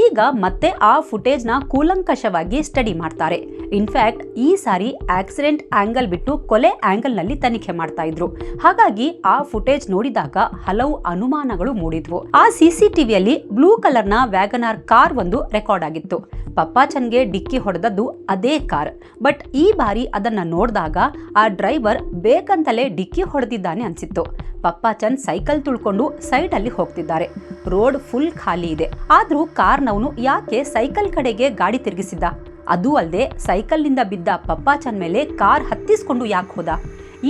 A: ಈಗ ಮತ್ತೆ ಆ ಫುಟೇಜ್ನ ಕೂಲಂಕಷವಾಗಿ ಸ್ಟಡಿ ಮಾಡ್ತಾರೆ. ಇನ್ಫ್ಯಾಕ್ಟ್ ಈ ಸಾರಿ ಆಕ್ಸಿಡೆಂಟ್ ಆಂಗಲ್ ಬಿಟ್ಟು ಕೊಲೆ ಆಂಗಲ್ನಲ್ಲಿ ತನಿಖೆ ಮಾಡ್ತಾ ಇದ್ರು. ಹಾಗಾಗಿ ಆ ಫುಟೇಜ್ ನೋಡಿದಾಗ ಹಲವು ಅನುಮಾನಗಳು ಮೂಡಿದ್ವು. ಆ CCTVಯಲ್ಲಿ ಬ್ಲೂ ಕಲರ್ನ ವ್ಯಾಗನಾರ್ ಕಾರ್ ಒಂದು ರೆಕಾರ್ಡ್ ಆಗಿತ್ತು. ಪಪ್ಪಾಚಂದ್ಗೆ ಡಿಕ್ಕಿ ಹೊಡೆದದ್ದು ಅದೇ ಕಾರ್. ಬಟ್ ಈ ಬಾರಿ ಅದನ್ನ ನೋಡಿದಾಗ ಆ ಡ್ರೈವರ್ ಬೇಕಂತಲೇ ಡಿಕ್ಕಿ ಹೊಡೆದಿದ್ದಾನೆ ಅನ್ಸಿತ್ತು. ಪಪ್ಪಾಚಂದ್ ಸೈಕಲ್ ತುಳ್ಕೊಂಡು ಸೈಡ್ ಅಲ್ಲಿ ಹೋಗ್ತಿದ್ದಾರೆ. ರೋಡ್ ಫುಲ್ ಖಾಲಿ ಇದೆ. ಆದ್ರೂ ಕಾರ್ನವನು ಯಾಕೆ ಸೈಕಲ್ ಕಡೆಗೆ ಗಾಡಿ ತಿರುಗಿಸಿದ್ದ? ಅದೂ ಅಲ್ಲದೆ ಸೈಕಲ್ನಿಂದ ಬಿದ್ದ ಪಪ್ಪಾಚಂದ್ ಮೇಲೆ ಕಾರ್ ಹತ್ತಿಸ್ಕೊಂಡು ಯಾಕೆ ಹೋದ?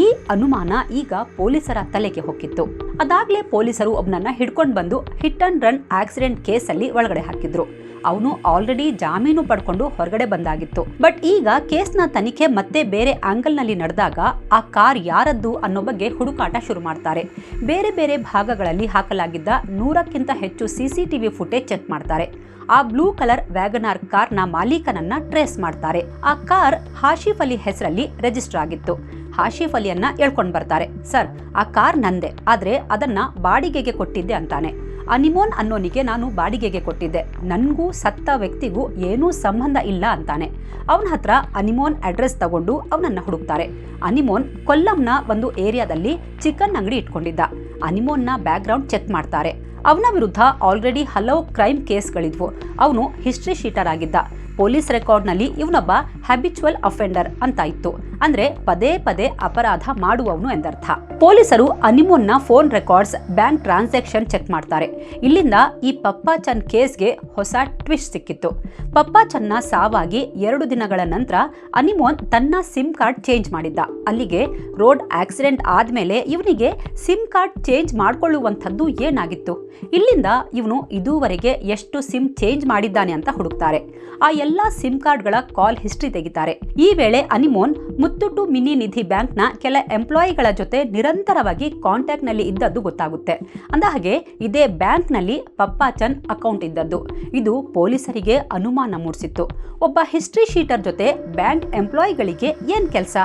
A: ಈ ಅನುಮಾನ ಈಗ ಪೊಲೀಸರ ತಲೆಗೆ ಹೊಕ್ಕಿತ್ತು. ಅದಾಗ್ಲೇ ಪೊಲೀಸರು ಒಬ್ಬನನ್ನ ಹಿಡ್ಕೊಂಡು ಬಂದು ಹಿಟ್ ಅಂಡ್ ರನ್ ಆಕ್ಸಿಡೆಂಟ್ ಕೇಸಲ್ಲಿ ಒಳಗಡೆ ಹಾಕಿದ್ರು. ಅವನು ಆಲ್ರೆಡಿ ಜಾಮೀನು ಪಡ್ಕೊಂಡು ಹೊರಗಡೆ ಬಂದಾಗಿತ್ತು. ಬಟ್ ಈಗ ಕೇಸ್ನ ತನಿಖೆ ಮತ್ತೆ ಬೇರೆ ಆಂಗಲ್ನಲ್ಲಿ ನಡೆದಾಗ ಆ ಕಾರ್ ಯಾರದ್ದು ಅನ್ನೋ ಬಗ್ಗೆ ಹುಡುಕಾಟ ಶುರು ಮಾಡ್ತಾರೆ. ಬೇರೆ ಬೇರೆ ಭಾಗಗಳಲ್ಲಿ ಹಾಕಲಾಗಿದ್ದ 100ಕ್ಕಿಂತ ಹೆಚ್ಚು CCTV ಫುಟೇಜ್ ಚೆಕ್ ಮಾಡ್ತಾರೆ. ಆ ಬ್ಲೂ ಕಲರ್ ವ್ಯಾಗನಾರ್ ಕಾರ್ನ ಮಾಲೀಕನನ್ನ ಟ್ರೇಸ್ ಮಾಡ್ತಾರೆ. ಆ ಕಾರ್ ಹಾಶಿಫ್ ಅಲಿ ಹೆಸರಲ್ಲಿ ರಿಜಿಸ್ಟರ್ ಆಗಿತ್ತು. ಹಾಶಿಫ್ ಅಲಿಯನ್ನ ಎಳ್ಕೊಂಡು ಬರ್ತಾರೆ. ಸರ್, ಆ ಕಾರ್ ನಂದೆ, ಆದ್ರೆ ಅದನ್ನ ಬಾಡಿಗೆಗೆ ಕೊಟ್ಟಿದ್ದೆ ಅಂತಾನೆ. ಅನಿಮೋನ್ ಅನ್ನೋನಿಗೆ ನಾನು ಬಾಡಿಗೆಗೆ ಕೊಟ್ಟಿದ್ದೆ, ನನ್ಗೂ ಸತ್ತ ವ್ಯಕ್ತಿಗೂ ಏನೂ ಸಂಬಂಧ ಇಲ್ಲ ಅಂತಾನೆ. ಅವನ ಹತ್ರ ಅನಿಮೋನ್ ಅಡ್ರೆಸ್ ತಗೊಂಡು ಅವನನ್ನ ಹುಡುಕ್ತಾರೆ. ಅನಿಮೋನ್ ಕೊಲ್ಲಂನ ಒಂದು ಏರಿಯಾದಲ್ಲಿ ಚಿಕನ್ ಅಂಗಡಿ ಇಟ್ಕೊಂಡಿದ್ದ. ಅನಿಮೋನ್ನ ಬ್ಯಾಕ್ ಗ್ರೌಂಡ್ ಚೆಕ್ ಮಾಡ್ತಾರೆ. ಅವನ ವಿರುದ್ಧ ಆಲ್ರೆಡಿ ಹಲವು ಕ್ರೈಮ್ ಕೇಸ್ಗಳಿದ್ವು. ಅವನು ಹಿಸ್ಟ್ರಿ ಶೀಟರ್ ಆಗಿದ್ದ. ಪೊಲೀಸ್ ರೆಕಾರ್ಡ್ನಲ್ಲಿ ಇವನೊಬ್ಬ ಹ್ಯಾಬಿಚುವಲ್ ಅಫೆಂಡರ್ ಅಂತ ಇತ್ತು. ಅಂದ್ರೆ ಪದೇ ಪದೇ ಅಪರಾಧ ಮಾಡುವವನು ಎಂದರ್ಥ. ಪೊಲೀಸರು ಅನಿಮೋನ್ನ phone records, bank transaction check ಮಾಡ್ತಾರೆ. ಇಲ್ಲಿಂದ ಈ ಪಪ್ಪಾಚಂದ್ ಕೇಸ್ಗೆ ಹೊಸ ಟ್ವಿಸ್ಟ್ ಸಿಕ್ಕಿತ್ತು. ಪಪ್ಪಾಚಂದ್ನ ಸಾವಾಗಿ 2 ದಿನಗಳ ನಂತರ ಅನಿಮೋನ್ ತನ್ನ ಸಿಮ್ ಕಾರ್ಡ್ ಚೇಂಜ್ ಮಾಡಿದ್ದ. ಅಲ್ಲಿಗೆ ರೋಡ್ ಆಕ್ಸಿಡೆಂಟ್ ಆದ್ಮೇಲೆ ಇವನಿಗೆ ಸಿಮ್ ಕಾರ್ಡ್ ಚೇಂಜ್ ಮಾಡ್ಕೊಳ್ಳುವಂಥದ್ದು ಏನಾಗಿತ್ತು? ಇಲ್ಲಿಂದ ಇವನು ಇದುವರೆಗೆ ಎಷ್ಟು ಸಿಮ್ ಚೇಂಜ್ ಮಾಡಿದ್ದಾನೆ ಅಂತ ಹುಡುಕ್ತಾರೆ. ಆ ಎಲ್ಲಾ ಸಿಮ್ ಕಾರ್ಡ್ಗಳ ಕಾಲ್ ಹಿಸ್ಟ್ರಿ ತೆಗಿತಾರೆ. ಈ ವೇಳೆ ಅನಿಮೋನ್ ಮುತ್ತೂಟ್ ಮಿನಿ ನಿಧಿ ಬ್ಯಾಂಕ್ನ ಕೆಲ ಎಂಪ್ಲಾಯಿಗಳ ಜೊತೆ ನಿರಂತರವಾಗಿ ಕಾಂಟ್ಯಾಕ್ಟ್ ನಲ್ಲಿ ಇದ್ದದ್ದು ಗೊತ್ತಾಗುತ್ತೆ. ಅಂದಹಾಗೆ ಇದೇ ಬ್ಯಾಂಕ್ನಲ್ಲಿ ಪಪ್ಪಾಚಂದ್ ಅಕೌಂಟ್ ಇದ್ದದ್ದು. ಇದು ಪೊಲೀಸರಿಗೆ ಅನುಮಾನ ಮೂಡಿಸಿತ್ತು. ಒಬ್ಬ ಹಿಸ್ಟ್ರಿ ಶೀಟರ್ ಜೊತೆ ಬ್ಯಾಂಕ್ ಎಂಪ್ಲಾಯಿಗಳಿಗೆ ಏನ್ ಕೆಲಸ?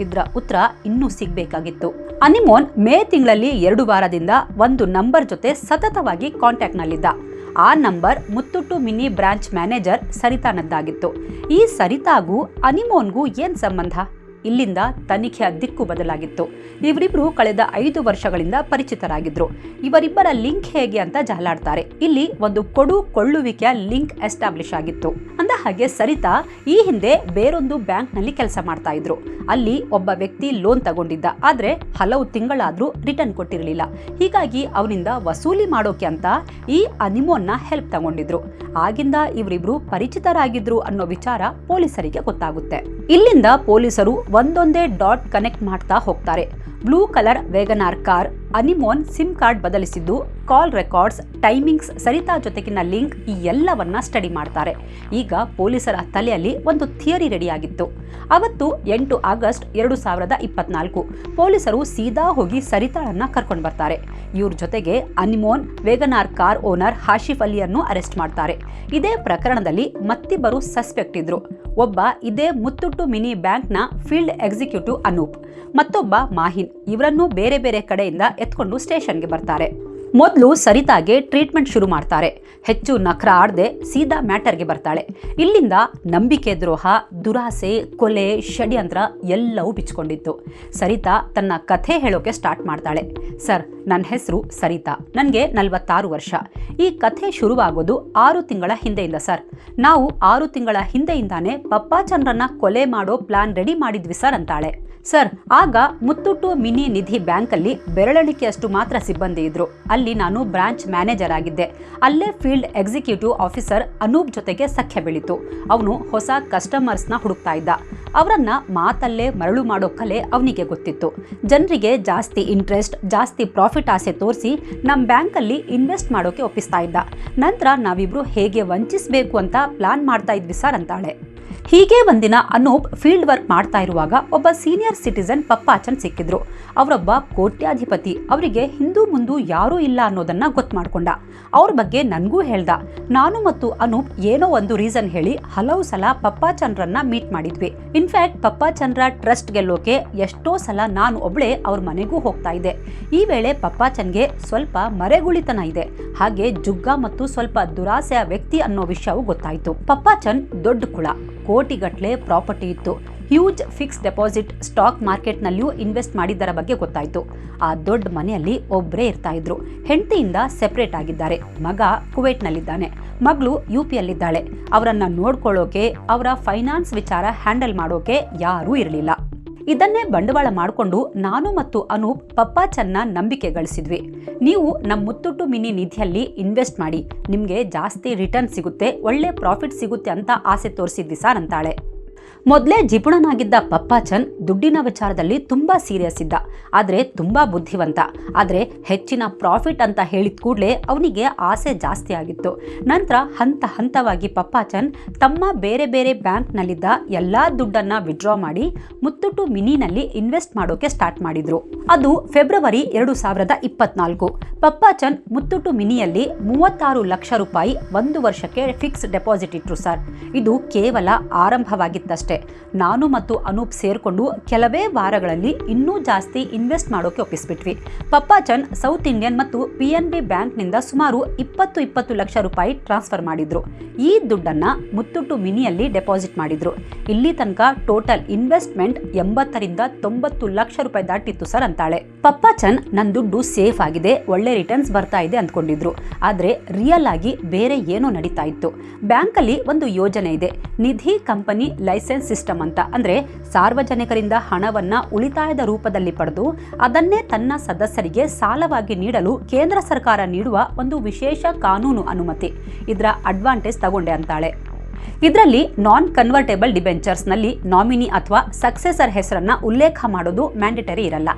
A: ಇದರ ಉತ್ತರ ಇನ್ನೂ ಸಿಗಬೇಕಾಗಿತ್ತು. ಅನಿಮೋನ್ ಮೇ ತಿಂಗಳಲ್ಲಿ 2 ವಾರದಿಂದ ಒಂದು ನಂಬರ್ ಜೊತೆ ಸತತವಾಗಿ ಕಾಂಟ್ಯಾಕ್ಟ್ ನಲ್ಲಿದ್ದ. ಆ number Muthoot mini branch manager ಸರಿತಾನದ್ದಾಗಿತ್ತು. ಈ ಸರಿತಾಗೂ ಅನಿಮೋನ್ಗೂ ಏನ್ ಸಂಬಂಧ? ಇಲ್ಲಿಂದ ತನಿಖೆಯ ದಿಕ್ಕು ಬದಲಾಗಿತ್ತು. ಇವರಿಬ್ರು ಕಳೆದ 5 ವರ್ಷಗಳಿಂದ ಪರಿಚಿತರಾಗಿದ್ರು. ಇವರಿಬ್ಬರ ಲಿಂಕ್ ಹೇಗೆ ಅಂತ ಜಾಲಾಡ್ತಾರೆ. ಇಲ್ಲಿ ಒಂದು ಕೊಳ್ಳುವಿಕೆಯ ಲಿಂಕ್ ಎಸ್ಟಾಬ್ಲಿಷ್ ಆಗಿತ್ತು. ಅಂದ ಹಾಗೆ ಸರಿತಾ ಈ ಹಿಂದೆ ಬೇರೊಂದು ಬ್ಯಾಂಕ್ ನಲ್ಲಿ ಕೆಲಸ ಮಾಡ್ತಾ ಇದ್ರು. ಅಲ್ಲಿ ಒಬ್ಬ ವ್ಯಕ್ತಿ ಲೋನ್ ತಗೊಂಡಿದ್ದ, ಆದ್ರೆ ಹಲವು ತಿಂಗಳಾದ್ರೂ ರಿಟರ್ನ್ ಕೊಟ್ಟಿರಲಿಲ್ಲ. ಹೀಗಾಗಿ ಅವನಿಂದ ವಸೂಲಿ ಮಾಡೋಕೆ ಅಂತ ಈ ಅನಿಮೋನ್ನ ಹೆಲ್ಪ್ ತಗೊಂಡಿದ್ರು. ಆಗಿಂದ ಇವರಿಬ್ರು ಪರಿಚಿತರಾಗಿದ್ರು ಅನ್ನೋ ವಿಚಾರ ಪೊಲೀಸರಿಗೆ ಗೊತ್ತಾಗುತ್ತೆ. ಇಲ್ಲಿಂದ ಪೊಲೀಸರು ಒಂದೊಂದೇ ಡಾಟ್ ಕನೆಕ್ಟ್ ಮಾಡ್ತಾ ಹೋಗ್ತಾರೆ. Blue colour WagonR car, Animon sim card ಬದಲಿಸಿದ್ದು, ಕಾಲ್ ರೆಕಾರ್ಡ್ಸ್, ಟೈಮಿಂಗ್ಸ್, ಸರಿತಾ ಜೊತೆಗಿನ ಲಿಂಕ್, ಈ ಎಲ್ಲವನ್ನ ಸ್ಟಡಿ ಮಾಡ್ತಾರೆ. ಈಗ ಪೊಲೀಸರ ತಲೆಯಲ್ಲಿ ಒಂದು ಥಿಯರಿ ರೆಡಿಯಾಗಿತ್ತು. ಅವತ್ತು 8 ಆಗಸ್ಟ್ 2024 ಪೊಲೀಸರು ಸೀದಾ ಹೋಗಿ ಸರಿತಾಳನ್ನ ಕರ್ಕೊಂಡು ಬರ್ತಾರೆ. ಇವ್ರ ಜೊತೆಗೆ ಅನಿಮೋನ್ ವೇಗನಾರ್ ಕಾರ್ ಓನರ್ ಹಾಶಿಫ್ ಅಲಿಯನ್ನು ಅರೆಸ್ಟ್ ಮಾಡ್ತಾರೆ. ಇದೇ ಪ್ರಕರಣದಲ್ಲಿ ಮತ್ತಿಬ್ಬರು ಸಸ್ಪೆಕ್ಟ್ ಇದ್ರು. ಒಬ್ಬ ಇದೇ ಮುತ್ತುಟ್ಟು ಮಿನಿ ಬ್ಯಾಂಕ್ನ ಫೀಲ್ಡ್ ಎಕ್ಸಿಕ್ಯೂಟಿವ್ ಅನೂಪ್, ಮತ್ತೊಬ್ಬ ಮಾಹಿನ್. ಇವರನ್ನು ಬೇರೆ ಬೇರೆ ಕಡೆಯಿಂದ ಎತ್ಕೊಂಡು ಸ್ಟೇಷನ್ಗೆ ಬರ್ತಾರೆ. ಮೊದಲು ಸರಿತಾಗೆ ಟ್ರೀಟ್ಮೆಂಟ್ ಶುರು ಮಾಡ್ತಾರೆ. ಹೆಚ್ಚು ನಖರ ಆಡದೆ ಸೀದಾ ಮ್ಯಾಟರ್ಗೆ ಬರ್ತಾಳೆ. ಇಲ್ಲಿಂದ ನಂಬಿಕೆ ದ್ರೋಹ, ದುರಾಸೆ, ಕೊಲೆ, ಷಡ್ಯಂತ್ರ ಎಲ್ಲವೂ ಬಿಚ್ಕೊಂಡಿತ್ತು. ಸರಿತಾ ತನ್ನ ಕಥೆ ಹೇಳೋಕೆ ಸ್ಟಾರ್ಟ್ ಮಾಡ್ತಾಳೆ. ಸರ್, ನನ್ನ ಹೆಸರು ಸರಿತಾ, ನನಗೆ 46 ವರ್ಷ. ಈ ಕಥೆ ಶುರುವಾಗೋದು 6 ತಿಂಗಳ ಹಿಂದೆಯಿಂದ ಸರ್. ನಾವು 6 ತಿಂಗಳ ಹಿಂದೆಯಿಂದಾನೇ ಪಪ್ಪಾಚಂದ್ರನ್ನ ಕೊಲೆ ಮಾಡೋ ಪ್ಲಾನ್ ರೆಡಿ ಮಾಡಿದ್ವಿ ಸರ್ ಅಂತಾಳೆ. ಸರ್, ಆಗ ಮುತ್ತುಟ್ಟು ಮಿನಿ ನಿಧಿ ಬ್ಯಾಂಕಲ್ಲಿ ಬೆರಳೆಣಿಕೆಯಷ್ಟು ಮಾತ್ರ ಸಿಬ್ಬಂದಿ ಇದ್ರು. ಅಲ್ಲಿ ನಾನು ಬ್ರಾಂಚ್ ಮ್ಯಾನೇಜರ್ ಆಗಿದ್ದೆ. ಅಲ್ಲೇ ಫೀಲ್ಡ್ ಎಕ್ಸಿಕ್ಯೂಟಿವ್ ಆಫೀಸರ್ ಅನೂಪ್ ಜೊತೆಗೆ ಸಖ್ಯ ಬೆಳೀತು. ಅವನು ಹೊಸ ಕಸ್ಟಮರ್ಸ್ನ ಹುಡುಕ್ತಾ ಇದ್ದ. ಅವರನ್ನ ಮಾತಲ್ಲೇ ಮರಳು ಮಾಡೋ ಕಲೆ ಅವನಿಗೆ ಗೊತ್ತಿತ್ತು. ಜನರಿಗೆ ಜಾಸ್ತಿ ಇಂಟ್ರೆಸ್ಟ್, ಜಾಸ್ತಿ ಪ್ರಾಫಿಟ್ ಆಸೆ ತೋರಿಸಿ ನಮ್ಮ ಬ್ಯಾಂಕಲ್ಲಿ ಇನ್ವೆಸ್ಟ್ ಮಾಡೋಕೆ ಒಪ್ಪಿಸ್ತಾ ಇದ್ದ. ನಂತರ ನಾವಿಬ್ರು ಹೇಗೆ ವಂಚಿಸಬೇಕು ಅಂತ ಪ್ಲಾನ್ ಮಾಡ್ತಾ ಇದ್ವಿ ಸರ್ ಅಂತಾಳೆ. ಹೀಗೆ ಒಂದಿನ ಅನೂಪ್ ಫೀಲ್ಡ್ ವರ್ಕ್ ಮಾಡ್ತಾ ಇರುವಾಗ ಒಬ್ಬ ಸೀನಿಯರ್ ಸಿಟಿಸನ್ ಪಪ್ಪಾಚನ್ ಸಿಕ್ಕಿದ್ರು. ಅವರೊಬ್ಬ ಕೋಟ್ಯಾಧಿಪತಿ. ಅವರಿಗೆ ಹಿಂದೂ ಮುಂದೂ ಯಾರೂ ಇಲ್ಲ ಅನ್ನೋದನ್ನ ಗೊತ್ತು ಮಾಡ್ಕೊಂಡ. ಅವ್ರ ಬಗ್ಗೆ ನನಗೂ ಹೇಳ್ದ. ನಾನು ಮತ್ತು ಅನೂಪ್ ಏನೋ ಒಂದು ರೀಸನ್ ಹೇಳಿ ಹಲವು ಸಲ ಪಪ್ಪಾಚಂದ್ರನ್ನ ಮೀಟ್ ಮಾಡಿದ್ವಿ. ಇನ್ಫ್ಯಾಕ್ಟ್ ಪಪ್ಪಾಚಂದ್ರ ಟ್ರಸ್ಟ್ ಗೆಲ್ಲೋಕೆ ಎಷ್ಟೋ ಸಲ ನಾನು ಒಬ್ಳೆ ಅವ್ರ ಮನೆಗೂ ಹೋಗ್ತಾ ಇದ್ದೆ. ಈ ವೇಳೆ ಪಪ್ಪಾಚನ್ಗೆ ಸ್ವಲ್ಪ ಮರೆಗುಳಿತನ ಇದೆ, ಹಾಗೆ ಜುಗ್ಗ ಮತ್ತು ಸ್ವಲ್ಪ ದುರಾಸೆಯ ವ್ಯಕ್ತಿ ಅನ್ನೋ ವಿಷಯವೂ ಗೊತ್ತಾಯ್ತು. ಪಪ್ಪಾಚನ್ ದೊಡ್ಡ ಕುಳ, ಕೋಟಿಗಟ್ಟಲೆ ಪ್ರಾಪರ್ಟಿ ಇತ್ತು. ಹ್ಯೂಜ್ ಫಿಕ್ಸ್ ಡೆಪಾಸಿಟ್ ಸ್ಟಾಕ್ ಮಾರ್ಕೆಟ್ನಲ್ಲಿಯೂ ಇನ್ವೆಸ್ಟ್ ಮಾಡಿದ್ದರ ಬಗ್ಗೆ ಗೊತ್ತಾಯ್ತು. ಆ ದೊಡ್ಡ ಮನೆಯಲ್ಲಿ ಒಬ್ಬರೇ ಇರ್ತಾ ಇದ್ರು. ಹೆಂಡತಿಯಿಂದ ಸೆಪರೇಟ್ ಆಗಿದ್ದಾರೆ. ಮಗ ಕುವೈಟ್ನಲ್ಲಿದ್ದಾನೆ, ಮಗಳು UPಯಲ್ಲಿದ್ದಾಳೆ. ಅವರನ್ನ ನೋಡ್ಕೊಳ್ಳೋಕೆ, ಅವರ ಫೈನಾನ್ಸ್ ವಿಚಾರ ಹ್ಯಾಂಡಲ್ ಮಾಡೋಕೆ ಯಾರೂ ಇರಲಿಲ್ಲ. ಇದನ್ನೇ ಬಂಡವಾಳ ಮಾಡಿಕೊಂಡು ನಾನು ಮತ್ತು ಅನೂಪ್ ಪಪ್ಪಾಚನ್ನ ನಂಬಿಕೆ ಗಳಿಸಿದ್ವಿ. ನೀವು ನಮ್ಮ ಮುತ್ತುಟ್ಟು ಮಿನಿ ನಿಧಿಯಲ್ಲಿ ಇನ್ವೆಸ್ಟ್ ಮಾಡಿ, ನಿಮಗೆ ಜಾಸ್ತಿ ರಿಟರ್ನ್ ಸಿಗುತ್ತೆ, ಒಳ್ಳೆ ಪ್ರಾಫಿಟ್ ಸಿಗುತ್ತೆ ಅಂತ ಆಸೆ ತೋರಿಸಿದ್ವಿ ಸರ್ ಅಂತಾಳೆ. ಮೊದಲೇ ಜಿಪುಣನಾಗಿದ್ದ ಪಪ್ಪಾಚನ್ ದುಡ್ಡಿನ ವಿಚಾರದಲ್ಲಿ ತುಂಬಾ ಸೀರಿಯಸ್ ಇದ್ದ, ಆದರೆ ತುಂಬಾ ಬುದ್ಧಿವಂತ. ಆದರೆ ಹೆಚ್ಚಿನ ಪ್ರಾಫಿಟ್ ಅಂತ ಹೇಳಿದ ಕೂಡಲೇ ಅವನಿಗೆ ಆಸೆ ಜಾಸ್ತಿ ಆಗಿತ್ತು. ನಂತರ ಹಂತ ಹಂತವಾಗಿ ಪಪ್ಪಾಚನ್ ತಮ್ಮ ಬೇರೆ ಬೇರೆ ಬ್ಯಾಂಕ್ನಲ್ಲಿದ್ದ ಎಲ್ಲಾ ದುಡ್ಡನ್ನ ವಿಡ್ರಾ ಮಾಡಿ ಮುತ್ತುಟ್ಟು ಮಿನಿನಲ್ಲಿ ಇನ್ವೆಸ್ಟ್ ಮಾಡೋಕೆ ಸ್ಟಾರ್ಟ್ ಮಾಡಿದ್ರು. ಅದು ಫೆಬ್ರವರಿ 2024. ಪಪ್ಪಾಚನ್ ಮುತ್ತುಟ್ಟು ಮಿನಿಯಲ್ಲಿ 36 ಲಕ್ಷ ರೂಪಾಯಿ 1 ವರ್ಷಕ್ಕೆ ಫಿಕ್ಸ್ ಡೆಪಾಸಿಟ್ ಇಟ್ರು ಸರ್. ಇದು ಕೇವಲ ಆರಂಭವಾಗಿತ್ತಷ್ಟೇ. ನಾನು ಮತ್ತು ಅನೂಪ್ ಸೇರ್ಕೊಂಡು ಕೆಲವೇ ವಾರಗಳಲ್ಲಿ ಇನ್ನೂ ಜಾಸ್ತಿ ಇನ್ವೆಸ್ಟ್ ಮಾಡೋಕೆ ಒಪ್ಪಿಸ್ಬಿಟ್ವಿ. ಪಪ್ಪಾಚನ್ ಸೌತ್ ಇಂಡಿಯನ್ ಮತ್ತು PNB ಬ್ಯಾಂಕ್ನಿಂದ ಸುಮಾರು 20 ಲಕ್ಷ ರೂಪಾಯಿ ಟ್ರಾನ್ಸ್ಫರ್ ಮಾಡಿದ್ರು. ಈ ದುಡ್ಡನ್ನ ಮುತ್ತುಟ್ಟು ಮಿನಿಯಲ್ಲಿ ಡೆಪಾಸಿಟ್ ಮಾಡಿದ್ರು. ಇಲ್ಲಿ ತನಕ ಟೋಟಲ್ ಇನ್ವೆಸ್ಟ್ಮೆಂಟ್ 80 ರಿಂದ 90 ಲಕ್ಷ ರೂಪಾಯಿ ದಾಟಿತ್ತು ಸರ್ ಅಂತಾಳೆ. ಪಪ್ಪಾಚನ್ ನನ್ನ ದುಡ್ಡು ಸೇಫ್ ಆಗಿದೆ, ಒಳ್ಳೆ ರಿಟರ್ನ್ಸ್ ಬರ್ತಾ ಇದೆ ಅಂದ್ಕೊಂಡಿದ್ರು. ಆದ್ರೆ ರಿಯಲ್ ಆಗಿ ಬೇರೆ ಏನೋ ನಡೀತಾ ಇತ್ತು. ಬ್ಯಾಂಕಲ್ಲಿ ಒಂದು ಯೋಜನೆ ಇದೆ, ನಿಧಿ ಕಂಪನಿ ಲೈಸೆನ್ಸ್ ಸಿಸ್ಟಮ್ ಅಂತ. ಅಂದ್ರೆ ಸಾರ್ವಜನಿಕರಿಂದ ಹಣವನ್ನ ಉಳಿತಾಯದ ರೂಪದಲ್ಲಿ ಪಡೆದು ಅದನ್ನೇ ತನ್ನ ಸದಸ್ಯರಿಗೆ ಸಾಲವಾಗಿ ನೀಡಲು ಕೇಂದ್ರ ಸರ್ಕಾರ ನೀಡುವ ಒಂದು ವಿಶೇಷ ಕಾನೂನು ಅನುಮತಿ. ಇದರ ಅಡ್ವಾಂಟೇಜ್ ತಗೊಂಡೆ ಅಂತಾಳೆ. ಇದರಲ್ಲಿ ನಾನ್ ಕನ್ವರ್ಟೇಬಲ್ ಡಿಬೆಂಚರ್ಸ್ ನಲ್ಲಿ ನಾಮಿನಿ ಅಥವಾ ಸಕ್ಸೆಸರ್ ಹೆಸರನ್ನ ಉಲ್ಲೇಖ ಮಾಡೋದು ಮ್ಯಾಂಡೇಟರಿ ಇರಲ್ಲ.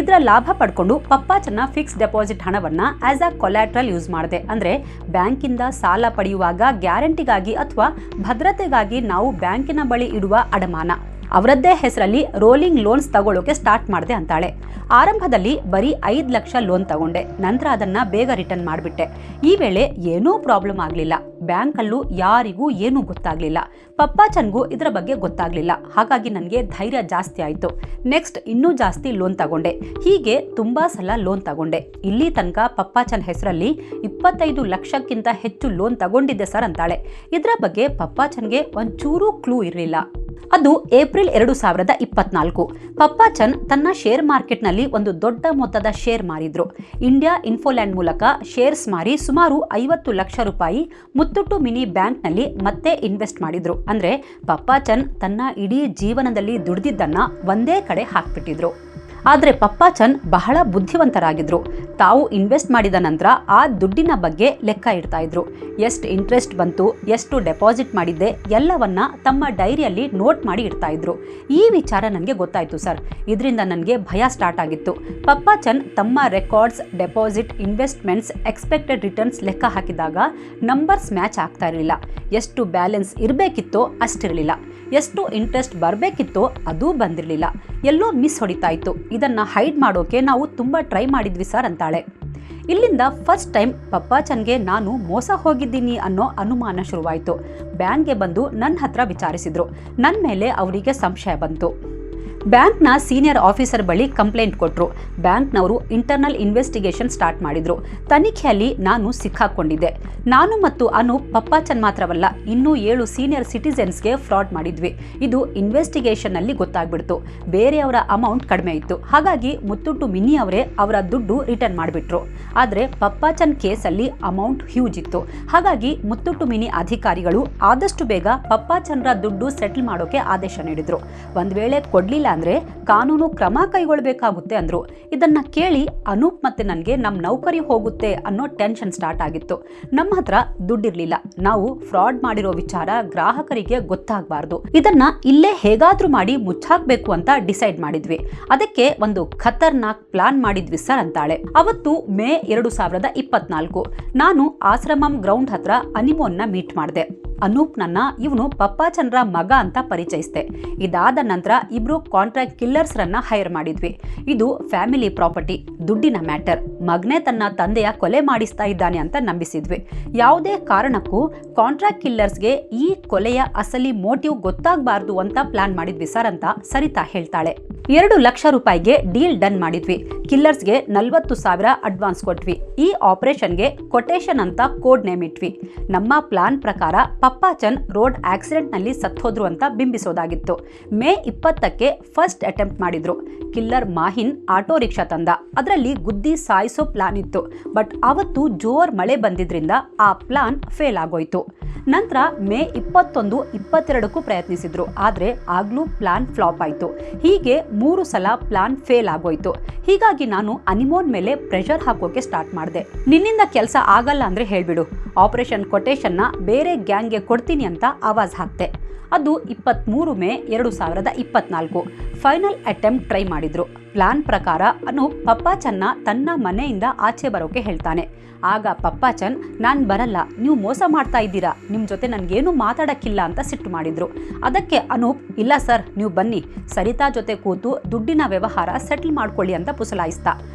A: ಇದರ ಲಾಭ ಪಡ್ಕೊಂಡು ಪಪ್ಪಾಚನ್ನ ಫಿಕ್ಸ್ ಡೆಪಾಸಿಟ್ ಹಣವನ್ನ ಆಸ್ ಅ ಕೊಲ್ಯಾಟ್ರಲ್ ಯೂಸ್ ಮಾಡಿದೆ. ಅಂದ್ರೆ ಬ್ಯಾಂಕಿಂದ ಸಾಲ ಪಡೆಯುವಾಗ ಗ್ಯಾರಂಟಿಗಾಗಿ ಅಥವಾ ಭದ್ರತೆಗಾಗಿ ನಾವು ಬ್ಯಾಂಕಿನ ಬಳಿ ಇಡುವ ಅಡಮಾನ, ಅವರದ್ದೇ ಹೆಸರಲ್ಲಿ ರೋಲಿಂಗ್ ಲೋನ್ಸ್ ತಗೊಳ್ಳೋಕೆ ಸ್ಟಾರ್ಟ್ ಮಾಡಿದೆ ಅಂತಾಳೆ. ಆರಂಭದಲ್ಲಿ ಬರೀ 5 ಲಕ್ಷ ಲೋನ್ ತಗೊಂಡೆ, ನಂತರ ಅದನ್ನ ಬೇಗ ರಿಟರ್ನ್ ಮಾಡಿಬಿಟ್ಟೆ. ಈ ವೇಳೆ ಏನೂ ಪ್ರಾಬ್ಲಮ್ ಆಗಲಿಲ್ಲ. ಬ್ಯಾಂಕಲ್ಲೂ ಯಾರಿಗೂ ಏನೂ ಗೊತ್ತಾಗ್ಲಿಲ್ಲ. ಪಪ್ಪಾಚನ್ಗೂ ಇದರ ಬಗ್ಗೆ ಗೊತ್ತಾಗ್ಲಿಲ್ಲ. ಹಾಗಾಗಿ ನನಗೆ ಧೈರ್ಯ ಜಾಸ್ತಿ ಆಯಿತು. ನೆಕ್ಸ್ಟ್ ಇನ್ನೂ ಜಾಸ್ತಿ ಲೋನ್ ತಗೊಂಡೆ. ಹೀಗೆ ತುಂಬಾ ಸಲ ಲೋನ್ ತಗೊಂಡೆ. ಇಲ್ಲಿ ತನಕ ಪಪ್ಪಾಚನ್ ಹೆಸರಲ್ಲಿ 25 ಲಕ್ಷಕ್ಕಿಂತ ಹೆಚ್ಚು ಲೋನ್ ತಗೊಂಡಿದ್ದೆ ಸರ್ ಅಂತಾಳೆ. ಇದರ ಬಗ್ಗೆ ಪಪ್ಪಾಚನ್ಗೆ ಒಂಚೂರು ಕ್ಲೂ ಇರಲಿಲ್ಲ. ಅದು ಏಪ್ರಿಲ್ 2024. ಪಪ್ಪಾಚನ್ ತನ್ನ ಶೇರ್ ಮಾರ್ಕೆಟ್ನಲ್ಲಿ ಒಂದು ದೊಡ್ಡ ಮೊತ್ತದ ಶೇರ್ ಮಾರಿದ್ರು. ಇಂಡಿಯಾ ಇನ್ಫೋಲ್ಯಾಂಡ್ ಮೂಲಕ ಶೇರ್ಸ್ ಮಾರಿ ಸುಮಾರು 50 ಲಕ್ಷ ರೂಪಾಯಿ ಮುತ್ತೂಟ್ ಮಿನಿ ಬ್ಯಾಂಕ್ನಲ್ಲಿ ಮತ್ತೆ ಇನ್ವೆಸ್ಟ್ ಮಾಡಿದ್ರು. ಅಂದ್ರೆ ಪಪ್ಪಾಚನ್ ತನ್ನ ಇಡೀ ಜೀವನದಲ್ಲಿ ದುಡಿದಿದ್ದನ್ನ ಒಂದೇ ಕಡೆ ಹಾಕ್ಬಿಟ್ಟಿದ್ರು. ಆದರೆ ಪಪ್ಪಾಚನ್ ಬಹಳ ಬುದ್ಧಿವಂತರಾಗಿದ್ರು. ತಾವು ಇನ್ವೆಸ್ಟ್ ಮಾಡಿದ ನಂತರ ಆ ದುಡ್ಡಿನ ಬಗ್ಗೆ ಲೆಕ್ಕ ಇಡ್ತಾ ಇದ್ರು. ಎಷ್ಟು ಇಂಟ್ರೆಸ್ಟ್ ಬಂತು, ಎಷ್ಟು ಡೆಪಾಸಿಟ್ ಮಾಡಿದ್ದೆ ಎಲ್ಲವನ್ನ ತಮ್ಮ ಡೈರಿಯಲ್ಲಿ ನೋಟ್ ಮಾಡಿ ಇಡ್ತಾ ಇದ್ರು. ಈ ವಿಚಾರ ನನಗೆ ಗೊತ್ತಾಯ್ತು ಸರ್. ಇದರಿಂದ ನನಗೆ ಭಯ ಸ್ಟಾರ್ಟ್ ಆಗಿತ್ತು. ಪಪ್ಪಾಚನ್ ತಮ್ಮ records, deposit, investments, expected returns ಲೆಕ್ಕ ಹಾಕಿದಾಗ ನಂಬರ್ಸ್ ಮ್ಯಾಚ್ ಆಗ್ತಾ ಇರಲಿಲ್ಲ. ಎಷ್ಟು ಬ್ಯಾಲೆನ್ಸ್ ಇರಬೇಕಿತ್ತೋ ಅಷ್ಟಿರಲಿಲ್ಲ, ಎಷ್ಟು ಇಂಟ್ರೆಸ್ಟ್ ಬರಬೇಕಿತ್ತೋ ಅದೂ ಬಂದಿರಲಿಲ್ಲ. ಎಲ್ಲೋ ಮಿಸ್ ಹೊಡಿತಾ ಇತ್ತು. ಇದನ್ನ ಹೈಡ್ ಮಾಡೋಕೆ ನಾವು ತುಂಬಾ ಟ್ರೈ ಮಾಡಿದ್ವಿ ಸರ್ ಅಂತಾಳೆ. ಇಲ್ಲಿಂದ ಫಸ್ಟ್ ಟೈಮ್ ಪಪ್ಪಾಚನ್ಗೆ ನಾನು ಮೋಸ ಹೋಗಿದ್ದೀನಿ ಅನ್ನೋ ಅನುಮಾನ ಶುರುವಾಯಿತು. ಬ್ಯಾಂಕ್ಗೆ ಬಂದು ನನ್ನ ಹತ್ರ ವಿಚಾರಿಸಿದ್ರು. ನನ್ನ ಮೇಲೆ ಅವರಿಗೆ ಸಂಶಯ ಬಂತು. ಬ್ಯಾಂಕ್ನ ಸೀನಿಯರ್ ಆಫೀಸರ್ ಬಳಿ ಕಂಪ್ಲೇಂಟ್ ಕೊಟ್ಟರು. ಬ್ಯಾಂಕ್ನವರು ಇಂಟರ್ನಲ್ ಇನ್ವೆಸ್ಟಿಗೇಷನ್ ಸ್ಟಾರ್ಟ್ ಮಾಡಿದ್ರು. ತನಿಖೆಯಲ್ಲಿ ನಾನು ಸಿಕ್ಕಾಕೊಂಡಿದ್ದೆ. ನಾನು ಮತ್ತು ಅನೂಪ್ ಪಪ್ಪಾಚನ್ ಮಾತ್ರವಲ್ಲ, ಇನ್ನೂ 7 ಸೀನಿಯರ್ ಸಿಟಿಸನ್ಸ್ಗೆ ಫ್ರಾಡ್ ಮಾಡಿದ್ವಿ. ಇದು ಇನ್ವೆಸ್ಟಿಗೇಷನ್ ಅಲ್ಲಿ ಗೊತ್ತಾಗ್ಬಿಡ್ತು. ಬೇರೆಯವರ ಅಮೌಂಟ್ ಕಡಿಮೆ ಇತ್ತು. ಹಾಗಾಗಿ ಮುತ್ತೂಟ್ ಮಿನಿ ಅವರೇ ಅವರ ದುಡ್ಡು ರಿಟರ್ನ್ ಮಾಡಿಬಿಟ್ರು. ಆದರೆ ಪಪ್ಪಾಚನ್ ಕೇಸಲ್ಲಿ ಅಮೌಂಟ್ ಹ್ಯೂಜ್ ಇತ್ತು. ಹಾಗಾಗಿ ಮುತ್ತೂಟ್ ಮಿನಿ ಅಧಿಕಾರಿಗಳು ಆದಷ್ಟು ಬೇಗ ಪಪ್ಪಾಚನ್ರ ದುಡ್ಡು ಸೆಟಲ್ ಮಾಡೋಕೆ ಆದೇಶ ನೀಡಿದ್ರು. ಒಂದ್ ವೇಳೆ ಕೊಡ್ಲಿಲ್ಲ ಅಂದ್ರೆ ಕಾನೂನು ಕ್ರಮ ಕೈಗೊಳ್ಳಬೇಕಾಗುತ್ತೆ ಅಂದ್ರು. ಇದನ್ನ ಕೇಳಿ ಅನೂಪ್ ಮತ್ತೆ ನನಗೆ ನಮ್ಮ ನೌಕರಿ ಹೋಗುತ್ತೆ ಅನ್ನೋ ಟೆನ್ಷನ್ ಸ್ಟಾರ್ಟ್ ಆಗಿತ್ತು. ನಮ್ಮ ಹತ್ರ ದುಡ್ಡಿರ್ಲಿಲ್ಲ. ನಾವು ಫ್ರಾಡ್ ಮಾಡಿರೋ ವಿಚಾರ ಗ್ರಾಹಕರಿಗೆ ಗೊತ್ತಾಗಬಾರ್ದು. ಇದನ್ನ ಇಲ್ಲೇ ಹೇಗಾದ್ರೂ ಮಾಡಿ ಮುಚ್ಚಾಕ್ಬೇಕು ಅಂತ ಡಿಸೈಡ್ ಮಾಡಿದ್ವಿ. ಅದಕ್ಕೆ ಒಂದು ಖತರ್ನಾಕ್ ಪ್ಲಾನ್ ಮಾಡಿದ್ವಿ ಸರ್ ಅಂತಾಳೆ. ಅವತ್ತು ಮೇ 2024 ನಾನು ಆಶ್ರಮಂ ಗ್ರೌಂಡ್ ಹತ್ರ ಅನಿಮೋನ್ನ ಮೀಟ್ ಮಾಡಿದೆ. ಅನೂಪ್ ನನ್ನ ಇವನು ಪಪ್ಪಾಚನ್ರ ಮಗ ಅಂತ ಪರಿಚಯಿಸಿದೆ. ಇದಾದ ನಂತರ ಇಬ್ರು ಕಾಂಟ್ರಾಕ್ಟ್ ಕಿಲ್ಲರ್ಸ್ ರನ್ನ ಹೈರ್ ಮಾಡಿದ್ವಿ. ಇದು ಫ್ಯಾಮಿಲಿ ಪ್ರಾಪರ್ಟಿ, ದುಡ್ಡಿನ ಮ್ಯಾಟರ್. ಮಗನೇ ತನ್ನ ತಂದೆಯ ಕೊಲೆ ಮಾಡಿಸ್ತಾ ಇದ್ದಾನೆ ಅಂತ ನಂಬಿಸಿದ್ವಿ. ಯಾವುದೇ ಕಾರಣಕ್ಕೂ ಕಾಂಟ್ರಾಕ್ಟ್ ಕಿಲ್ಲರ್ಸ್ಗೆ ಈ ಕೊಲೆಯ ಅಸಲಿ ಮೋಟಿವ್ ಗೊತ್ತಾಗಬಾರ್ದು ಅಂತ ಪ್ಲಾನ್ ಮಾಡಿದ್ವಿ ಸರ್ ಅಂತ ಸರಿತಾ ಹೇಳ್ತಾಳೆ. 2 ಲಕ್ಷ ರೂಪಾಯಿಗೆ ಡೀಲ್ ಡನ್ ಮಾಡಿದ್ವಿ. ಕಿಲ್ಲರ್ಸ್ಗೆ 40,000 ಅಡ್ವಾನ್ಸ್ ಕೊಟ್ವಿ. ಈ ಆಪರೇಷನ್ಗೆ ಕೊಟೇಶನ್ ಅಂತ ಕೋಡ್ ನೇಮ್ ಇಟ್ವಿ. ನಮ್ಮ ಪ್ಲಾನ್ ಪ್ರಕಾರ ಪಪ್ಪಾಚನ್ ರೋಡ್ ಆಕ್ಸಿಡೆಂಟ್ ನಲ್ಲಿ ಸತ್ತೋದ್ರು ಅಂತ ಬಿಂಬಿಸೋದಾಗಿತ್ತು. ಮೇ 20ಕ್ಕೆ ಫಸ್ಟ್ ಅಟೆಂಪ್ಟ್ ಮಾಡಿದ್ರು. ಕಿಲ್ಲರ್ ಮಾಹಿನ್ ಆಟೋ ರಿಕ್ಷಾ ತಂದ. ಅದರಲ್ಲಿ ಗುದ್ದಿ ಸಾಯಿಸೋ ಪ್ಲಾನ್ ಇತ್ತು. ಬಟ್ ಅವತ್ತು ಜೋರ್ ಮಳೆ ಬಂದಿದ್ರಿಂದ ಆ ಪ್ಲಾನ್ ಫೇಲ್ ಆಗೋಯ್ತು. ನಂತರ ಮೇ 21, 22ಕ್ಕೂ ಪ್ರಯತ್ನಿಸಿದ್ರು. ಆದ್ರೆ ಆಗ್ಲೂ ಪ್ಲಾನ್ ಫ್ಲಾಪ್ ಆಯ್ತು. ಹೀಗೆ 3 ಸಲ ಪ್ಲಾನ್ ಫೇಲ್ ಆಗೋಯ್ತು. ಹೀಗಾಗಿ ನಾನು ಅನಿಮೋನ್ ಮೇಲೆ ಪ್ರೆಷರ್ ಹಾಕೋಕೆ ಸ್ಟಾರ್ಟ್ ಮಾಡಿದೆ. ನಿನ್ನಿಂದ ಕೆಲಸ ಆಗಲ್ಲ ಅಂದ್ರೆ ಹೇಳ್ಬಿಡು, ಆಪರೇಷನ್ ಕೊಟೇಶನ್ನ ಬೇರೆ ಗ್ಯಾಂಗ್ಗೆ ಕೊಡ್ತೀನಿ ಅಂತ ಆವಾಜ್ ಹಾಕ್ತೆ. ಅದು 23 ಮೇ 2024 ಫೈನಲ್ ಅಟೆಂಪ್ಟ್ ಟ್ರೈ ಮಾಡಿದ್ರು. ಪ್ಲಾನ್ ಪ್ರಕಾರ ಅನೂಪ್ ಪಪ್ಪಾಚನ್ನ ತನ್ನ ಮನೆಯಿಂದ ಆಚೆ ಬರೋಕೆ ಹೇಳ್ತಾನೆ. ಆಗ ಪಪ್ಪಾಚನ್ ನಾನ್ ಬರಲ್ಲ, ನೀವು ಮೋಸ ಮಾಡ್ತಾ ಇದ್ದೀರಾ, ನಿಮ್ ಜೊತೆ ನನ್ಗೇನು ಮಾತಾಡಕ್ಕಿಲ್ಲ ಅಂತ ಸಿಟ್ಟು ಮಾಡಿದ್ರು. ಅದಕ್ಕೆ ಅನೂಪ್ ಇಲ್ಲ ಸರ್, ನೀವು ಬನ್ನಿ, ಸರಿತಾ ಜೊತೆ ಕೂತು ದುಡ್ಡಿನ ವ್ಯವಹಾರ ಸೆಟಲ್ ಮಾಡ್ಕೊಳ್ಳಿ ಅಂತ ಪುಸಲಾಯಿಸ್ತ.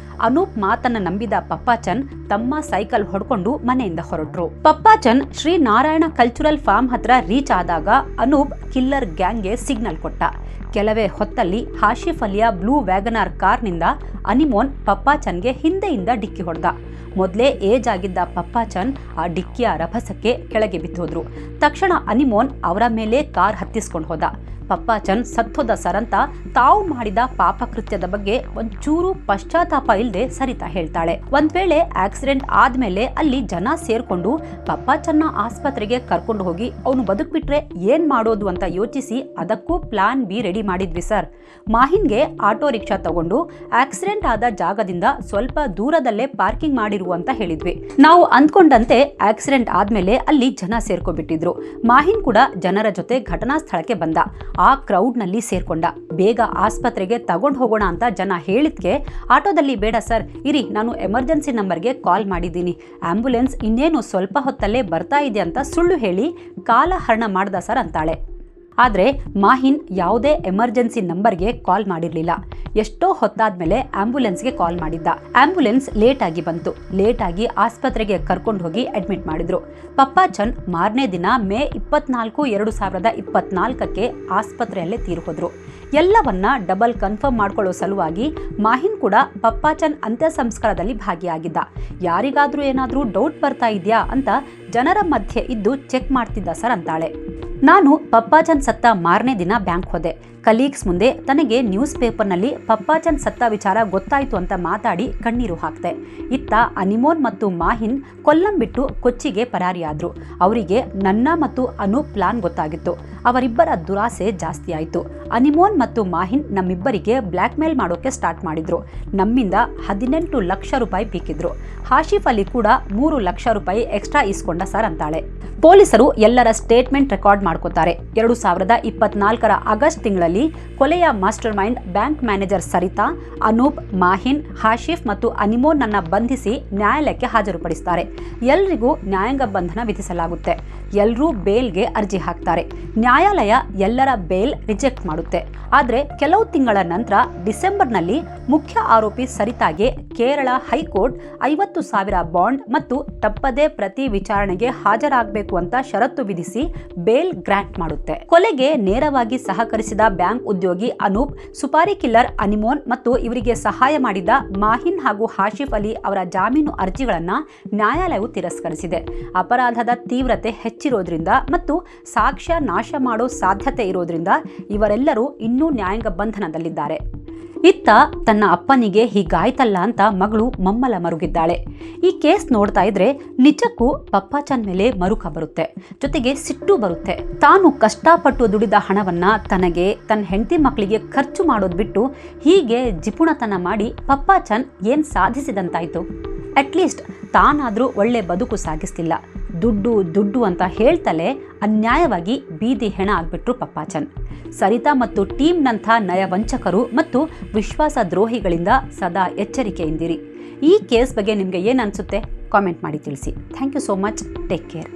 A: ಅನೂಪ್ ಮಾತನ್ನ ನಂಬಿದ ಪಪ್ಪಾಚನ್ ತಮ್ಮ ಸೈಕಲ್ ಹೊಡ್ಕೊಂಡು ಮನೆಯಿಂದ ಹೊರಟ್ರು. ಪಪ್ಪಾಚನ್ ಶ್ರೀ ನಾರಾಯಣ ಕಲ್ಚರಲ್ ಫಾರ್ಮ್ ಹತ್ರ ರೀಚ್ ಆದಾಗ ಅನೂಪ್ ಕಿಲ್ಲರ್ ಗ್ಯಾಂಗ್ಗೆ ಸಿಗ್ನಲ್ ಕೊಟ್ಟ. ಕೆಲವೇ ಹೊತ್ತಲ್ಲಿ ಹಾಶಿಫ್ ಅಲಿಯ ಬ್ಲೂ ವ್ಯಾಗನಾರ್ ಕಾರ್ನಿಂದ ಅನಿಮೋನ್ ಪಪ್ಪಾಚನ್ಗೆ ಹಿಂದೆಯಿಂದ ಡಿಕ್ಕಿ ಹೊಡೆದ. ಮೊದಲೇ ಏಜ್ ಆಗಿದ್ದ ಪಪ್ಪಾಚನ್ ಆ ಡಿಕ್ಕಿಯ ರಭಸಕ್ಕೆ ಕೆಳಗೆ ಬಿದ್ದೋದ್ರು. ತಕ್ಷಣ ಅನಿಮೋನ್ ಅವರ ಮೇಲೆ ಕಾರ್ ಹತ್ತಿಸ್ಕೊಂಡು ಹೋದ. ಪಪ್ಪಾಚನ್ ಸತ್ತೋದ ಸರಂತ ತಾವು ಮಾಡಿದ ಪಾಪಕೃತ್ಯದ ಬಗ್ಗೆ ಒಂಚೂರು ಪಶ್ಚಾತ್ತಾಪ ಇಲ್ಲದೆ ಸರಿತಾ ಹೇಳ್ತಾಳೆ. ಒಂದ್ ವೇಳೆ ಆಕ್ಸಿಡೆಂಟ್ ಆದ್ಮೇಲೆ ಅಲ್ಲಿ ಜನ ಸೇರ್ಕೊಂಡು ಪಪ್ಪಾಚನ್ನ ಆಸ್ಪತ್ರೆಗೆ ಕರ್ಕೊಂಡು ಹೋಗಿ ಅವನು ಬದುಕ್ಬಿಟ್ರೆ ಏನ್ ಮಾಡೋದು ಅಂತ ಯೋಚಿಸಿ ಅದಕ್ಕೂ ಪ್ಲಾನ್ ಬಿ ರೆಡಿ ಮಾಡಿದ್ವಿ ಸರ್. ಮಾಹಿನ್ಗೆ ಆಟೋ ರಿಕ್ಷಾ ತಗೊಂಡು ಆಕ್ಸಿಡೆಂಟ್ ಆದ ಜಾಗದಿಂದ ಸ್ವಲ್ಪ ದೂರದಲ್ಲೇ ಪಾರ್ಕಿಂಗ್ ಮಾಡಿರು ಅಂತ ಹೇಳಿದ್ವಿ. ನಾವು ಅಂದ್ಕೊಂಡಂತೆ ಆಕ್ಸಿಡೆಂಟ್ ಆದ್ಮೇಲೆ ಅಲ್ಲಿ ಜನ ಸೇರ್ಕೊಬಿಟ್ಟಿದ್ರು. ಮಾಹಿನ್ ಕೂಡ ಜನರ ಜೊತೆ ಘಟನಾ ಸ್ಥಳಕ್ಕೆ ಬಂದ. ಆ ಕ್ರೌಡ್ ನಲ್ಲಿ ಸೇರ್ಕೊಂಡ. ಬೇಗ ಆಸ್ಪತ್ರೆಗೆ ತಗೊಂಡು ಹೋಗೋಣ ಅಂತ ಜನ ಹೇಳಿದ್ಕೆ ಆಟೋದಲ್ಲಿ ಬೇಡ ಸರ್ ಇರಿ, ನಾನು ಎಮರ್ಜೆನ್ಸಿ ನಂಬರ್ಗೆ ಕಾಲ್ ಮಾಡಿದ್ದೀನಿ, ಆಂಬ್ಯುಲೆನ್ಸ್ ಇನ್ನೇನು ಸ್ವಲ್ಪ ಹೊತ್ತಲ್ಲೇ ಬರ್ತಾ ಇದೆ ಅಂತ ಸುಳ್ಳು ಹೇಳಿ ಕಾಲಹರಣ ಮಾಡ್ದ ಸರ್ ಅಂತಾಳೆ. ಆದರೆ ಮಾಹಿನ್ ಯಾವುದೇ ಎಮರ್ಜೆನ್ಸಿ ನಂಬರ್ಗೆ ಕಾಲ್ ಮಾಡಿರಲಿಲ್ಲ. ಎಷ್ಟೋ ಹೊತ್ತಾದ್ಮೇಲೆ ಆಂಬ್ಯುಲೆನ್ಸ್ಗೆ ಕಾಲ್ ಮಾಡಿದ್ದ. ಆಂಬ್ಯುಲೆನ್ಸ್ ಲೇಟ್ ಆಗಿ ಬಂತು. ಲೇಟ್ ಆಗಿ ಆಸ್ಪತ್ರೆಗೆ ಕರ್ಕೊಂಡು ಹೋಗಿ ಅಡ್ಮಿಟ್ ಮಾಡಿದ್ರು. ಪಪ್ಪಾಚನ್ ಮಾರನೇ ದಿನ ಮೇ 24, 2024ಕ್ಕೆ ಆಸ್ಪತ್ರೆಯಲ್ಲೇ ತೀರು ಹೋದ್ರು. ಎಲ್ಲವನ್ನ ಡಬಲ್ ಕನ್ಫರ್ಮ್ ಮಾಡ್ಕೊಳ್ಳೋ ಸಲುವಾಗಿ ಮಾಹಿನ್ ಕೂಡ ಪಪ್ಪಾಚನ್ ಅಂತ್ಯ ಸಂಸ್ಕಾರದಲ್ಲಿ ಭಾಗಿಯಾಗಿದ್ದ. ಯಾರಿಗಾದ್ರೂ ಏನಾದ್ರೂ ಡೌಟ್ ಬರ್ತಾ ಇದೆಯಾ ಅಂತ ಜನರ ಮಧ್ಯೆ ಇದ್ದು ಚೆಕ್ ಮಾಡ್ತಿದ್ದ ಸರ್ ಅಂತಾಳೆ. ನಾನು ಪಪ್ಪಾಚಂದ್ ಸತ್ತ ಮಾರನೇ ದಿನ ಬ್ಯಾಂಕ್ ಹೋದೆ. ಕಲೀಗ್ಸ್ ಮುಂದೆ ತನಗೆ ನ್ಯೂಸ್ ಪೇಪರ್ನಲ್ಲಿ ಪಪ್ಪಾಚಂದ್ ಸತ್ತ ವಿಚಾರ ಗೊತ್ತಾಯಿತು ಅಂತ ಮಾತಾಡಿ ಕಣ್ಣೀರು ಹಾಕ್ತೆ. ಇತ್ತ ಅನಿಮೋನ್ ಮತ್ತು ಮಾಹಿನ್ ಕೊಲ್ಲಂ ಬಿಟ್ಟು ಕೊಚ್ಚಿಗೆ ಪರಾರಿಯಾದ್ರು. ಅವರಿಗೆ ನನ್ನ ಮತ್ತು ಅನೂಪ್ ಪ್ಲಾನ್ ಗೊತ್ತಾಗಿತ್ತು. ಅವರಿಬ್ಬರ ದುರಾಸೆ ಜಾಸ್ತಿ ಆಯಿತು. ಅನಿಮೋನ್ ಮತ್ತು ಮಾಹಿನ್ ನಮ್ಮಿಬ್ಬರಿಗೆ ಬ್ಲ್ಯಾಕ್ ಮೇಲ್ ಮಾಡೋಕೆ ಸ್ಟಾರ್ಟ್ ಮಾಡಿದ್ರು. ನಮ್ಮಿಂದ 18 ಲಕ್ಷ ರೂಪಾಯಿ ಪೀಕಿದ್ರು. ಹಾಶಿಫ್ ಅಲಿ ಕೂಡ 3 ಲಕ್ಷ ರೂಪಾಯಿ ಎಕ್ಸ್ಟ್ರಾ ಇಸ್ಕೊಂಡ ಸರ್ ಅಂತಾಳೆ. ಪೊಲೀಸರು ಎಲ್ಲರ ಸ್ಟೇಟ್ಮೆಂಟ್ ರೆಕಾರ್ಡ್ ಮಾಡ್ಕೋತಾರೆ. 2024 ಆಗಸ್ಟ್ ತಿಂಗಳಲ್ಲಿ ಕೊಲೆಯ mastermind bank manager Sarita, Anoop, Mahin, Hashif ಮತ್ತು ಅನಿಮೋನ್ ಅನ್ನ ಬಂಧಿಸಿ ನ್ಯಾಯಾಲಯಕ್ಕೆ ಹಾಜರುಪಡಿಸ್ತಾರೆ. ಎಲ್ರಿಗೂ ನ್ಯಾಯಾಂಗ ಬಂಧನ ವಿಧಿಸಲಾಗುತ್ತೆ. ಎಲ್ಲರೂ ಬೇಲ್ಗೆ ಅರ್ಜಿ ಹಾಕ್ತಾರೆ. ನ್ಯಾಯಾಲಯ ಎಲ್ಲರ ಬೇಲ್ ರಿಜೆಕ್ಟ್ ಮಾಡುತ್ತೆ. ಆದರೆ ಕೆಲವು ತಿಂಗಳ ನಂತರ ಡಿಸೆಂಬರ್ನಲ್ಲಿ ಮುಖ್ಯ ಆರೋಪಿ ಸರಿತಾಗೆ ಕೇರಳ ಹೈಕೋರ್ಟ್ 50,000 ಬಾಂಡ್ ಮತ್ತು ತಪ್ಪದೇ ಪ್ರತಿ ವಿಚಾರಣೆಗೆ ಹಾಜರಾಗಬೇಕು ಅಂತ ಷರತ್ತು ವಿಧಿಸಿ ಬೇಲ್ ಗ್ರಾಂಟ್ ಮಾಡುತ್ತೆ. ಕೊಲೆಗೆ ನೇರವಾಗಿ ಸಹಕರಿಸಿದ ಬ್ಯಾಂಕ್ ಉದ್ಯೋಗಿ ಅನೂಪ್, ಸುಪಾರಿ ಕಿಲ್ಲರ್ ಅನಿಮೋನ್ ಮತ್ತು ಇವರಿಗೆ ಸಹಾಯ ಮಾಡಿದ ಮಾಹಿನ್ ಹಾಗೂ ಹಾಶಿಫ್ ಅಲಿ ಅವರ ಜಾಮೀನು ಅರ್ಜಿಗಳನ್ನು ನ್ಯಾಯಾಲಯವು ತಿರಸ್ಕರಿಸಿದೆ. ಅಪರಾಧದ ತೀವ್ರತೆ ಹೆಚ್ಚಿರೋದ್ರಿಂದ ಮತ್ತು ಸಾಕ್ಷ್ಯ ನಾಶ ಮಾಡೋ ಸಾಧ್ಯತೆ ಇರೋದ್ರಿಂದ ಇವರೆಲ್ಲರೂ ಇನ್ನೂ ನ್ಯಾಯಾಂಗ ಬಂಧನದಲ್ಲಿದ್ದಾರೆ. ಇತ್ತ ತನ್ನ ಅಪ್ಪನಿಗೆ ಹೀಗಾಯ್ತಲ್ಲ ಅಂತ ಮಗಳು ಮಮ್ಮಲ ಮರುಗಿದ್ದಾಳೆ. ಈ ಕೇಸ್ ನೋಡ್ತಾ ಇದ್ರೆ ನಿಜಕ್ಕೂ ಪಪ್ಪಾಚಂದ್ ಮೇಲೆ ಮರುಕ ಬರುತ್ತೆ, ಜೊತೆಗೆ ಸಿಟ್ಟು ಬರುತ್ತೆ. ತಾನು ಕಷ್ಟಪಟ್ಟು ದುಡಿದ ಹಣವನ್ನ ತನಗೆ, ತನ್ನ ಹೆಂಡತಿ ಮಕ್ಕಳಿಗೆ ಖರ್ಚು ಮಾಡೋದು ಬಿಟ್ಟು ಹೀಗೆ ಜಿಪುಣತನ ಮಾಡಿ ಪಪ್ಪಾಚಂದ್ ಏನ್ ಸಾಧಿಸಿದಂತಾಯ್ತು? ಅಟ್ಲೀಸ್ಟ್ ತಾನಾದ್ರೂ ಒಳ್ಳೆ ಬದುಕು ಸಾಗಿಸ್ತಿಲ್ಲ. ದುಡ್ಡು ದುಡ್ಡು ಅಂತ ಹೇಳ್ತಲೇ ಅನ್ಯಾಯವಾಗಿ ಬೀದಿ ಹೆಣ ಆಗ್ಬಿಟ್ರು ಪಪ್ಪಾಚಂದ್. ಸರಿತಾ ಮತ್ತು ಟೀಮ್ನಂಥ ನಯವಂಚಕರು ಮತ್ತು ವಿಶ್ವಾಸ ದ್ರೋಹಿಗಳಿಂದ ಸದಾ ಎಚ್ಚರಿಕೆಯಿಂದಿರಿ. ಈ ಕೇಸ್ ಬಗ್ಗೆ ನಿಮಗೆ ಏನು ಅನಿಸುತ್ತೆ? ಕಾಮೆಂಟ್ ಮಾಡಿ ತಿಳಿಸಿ. Thank you so much. Take care.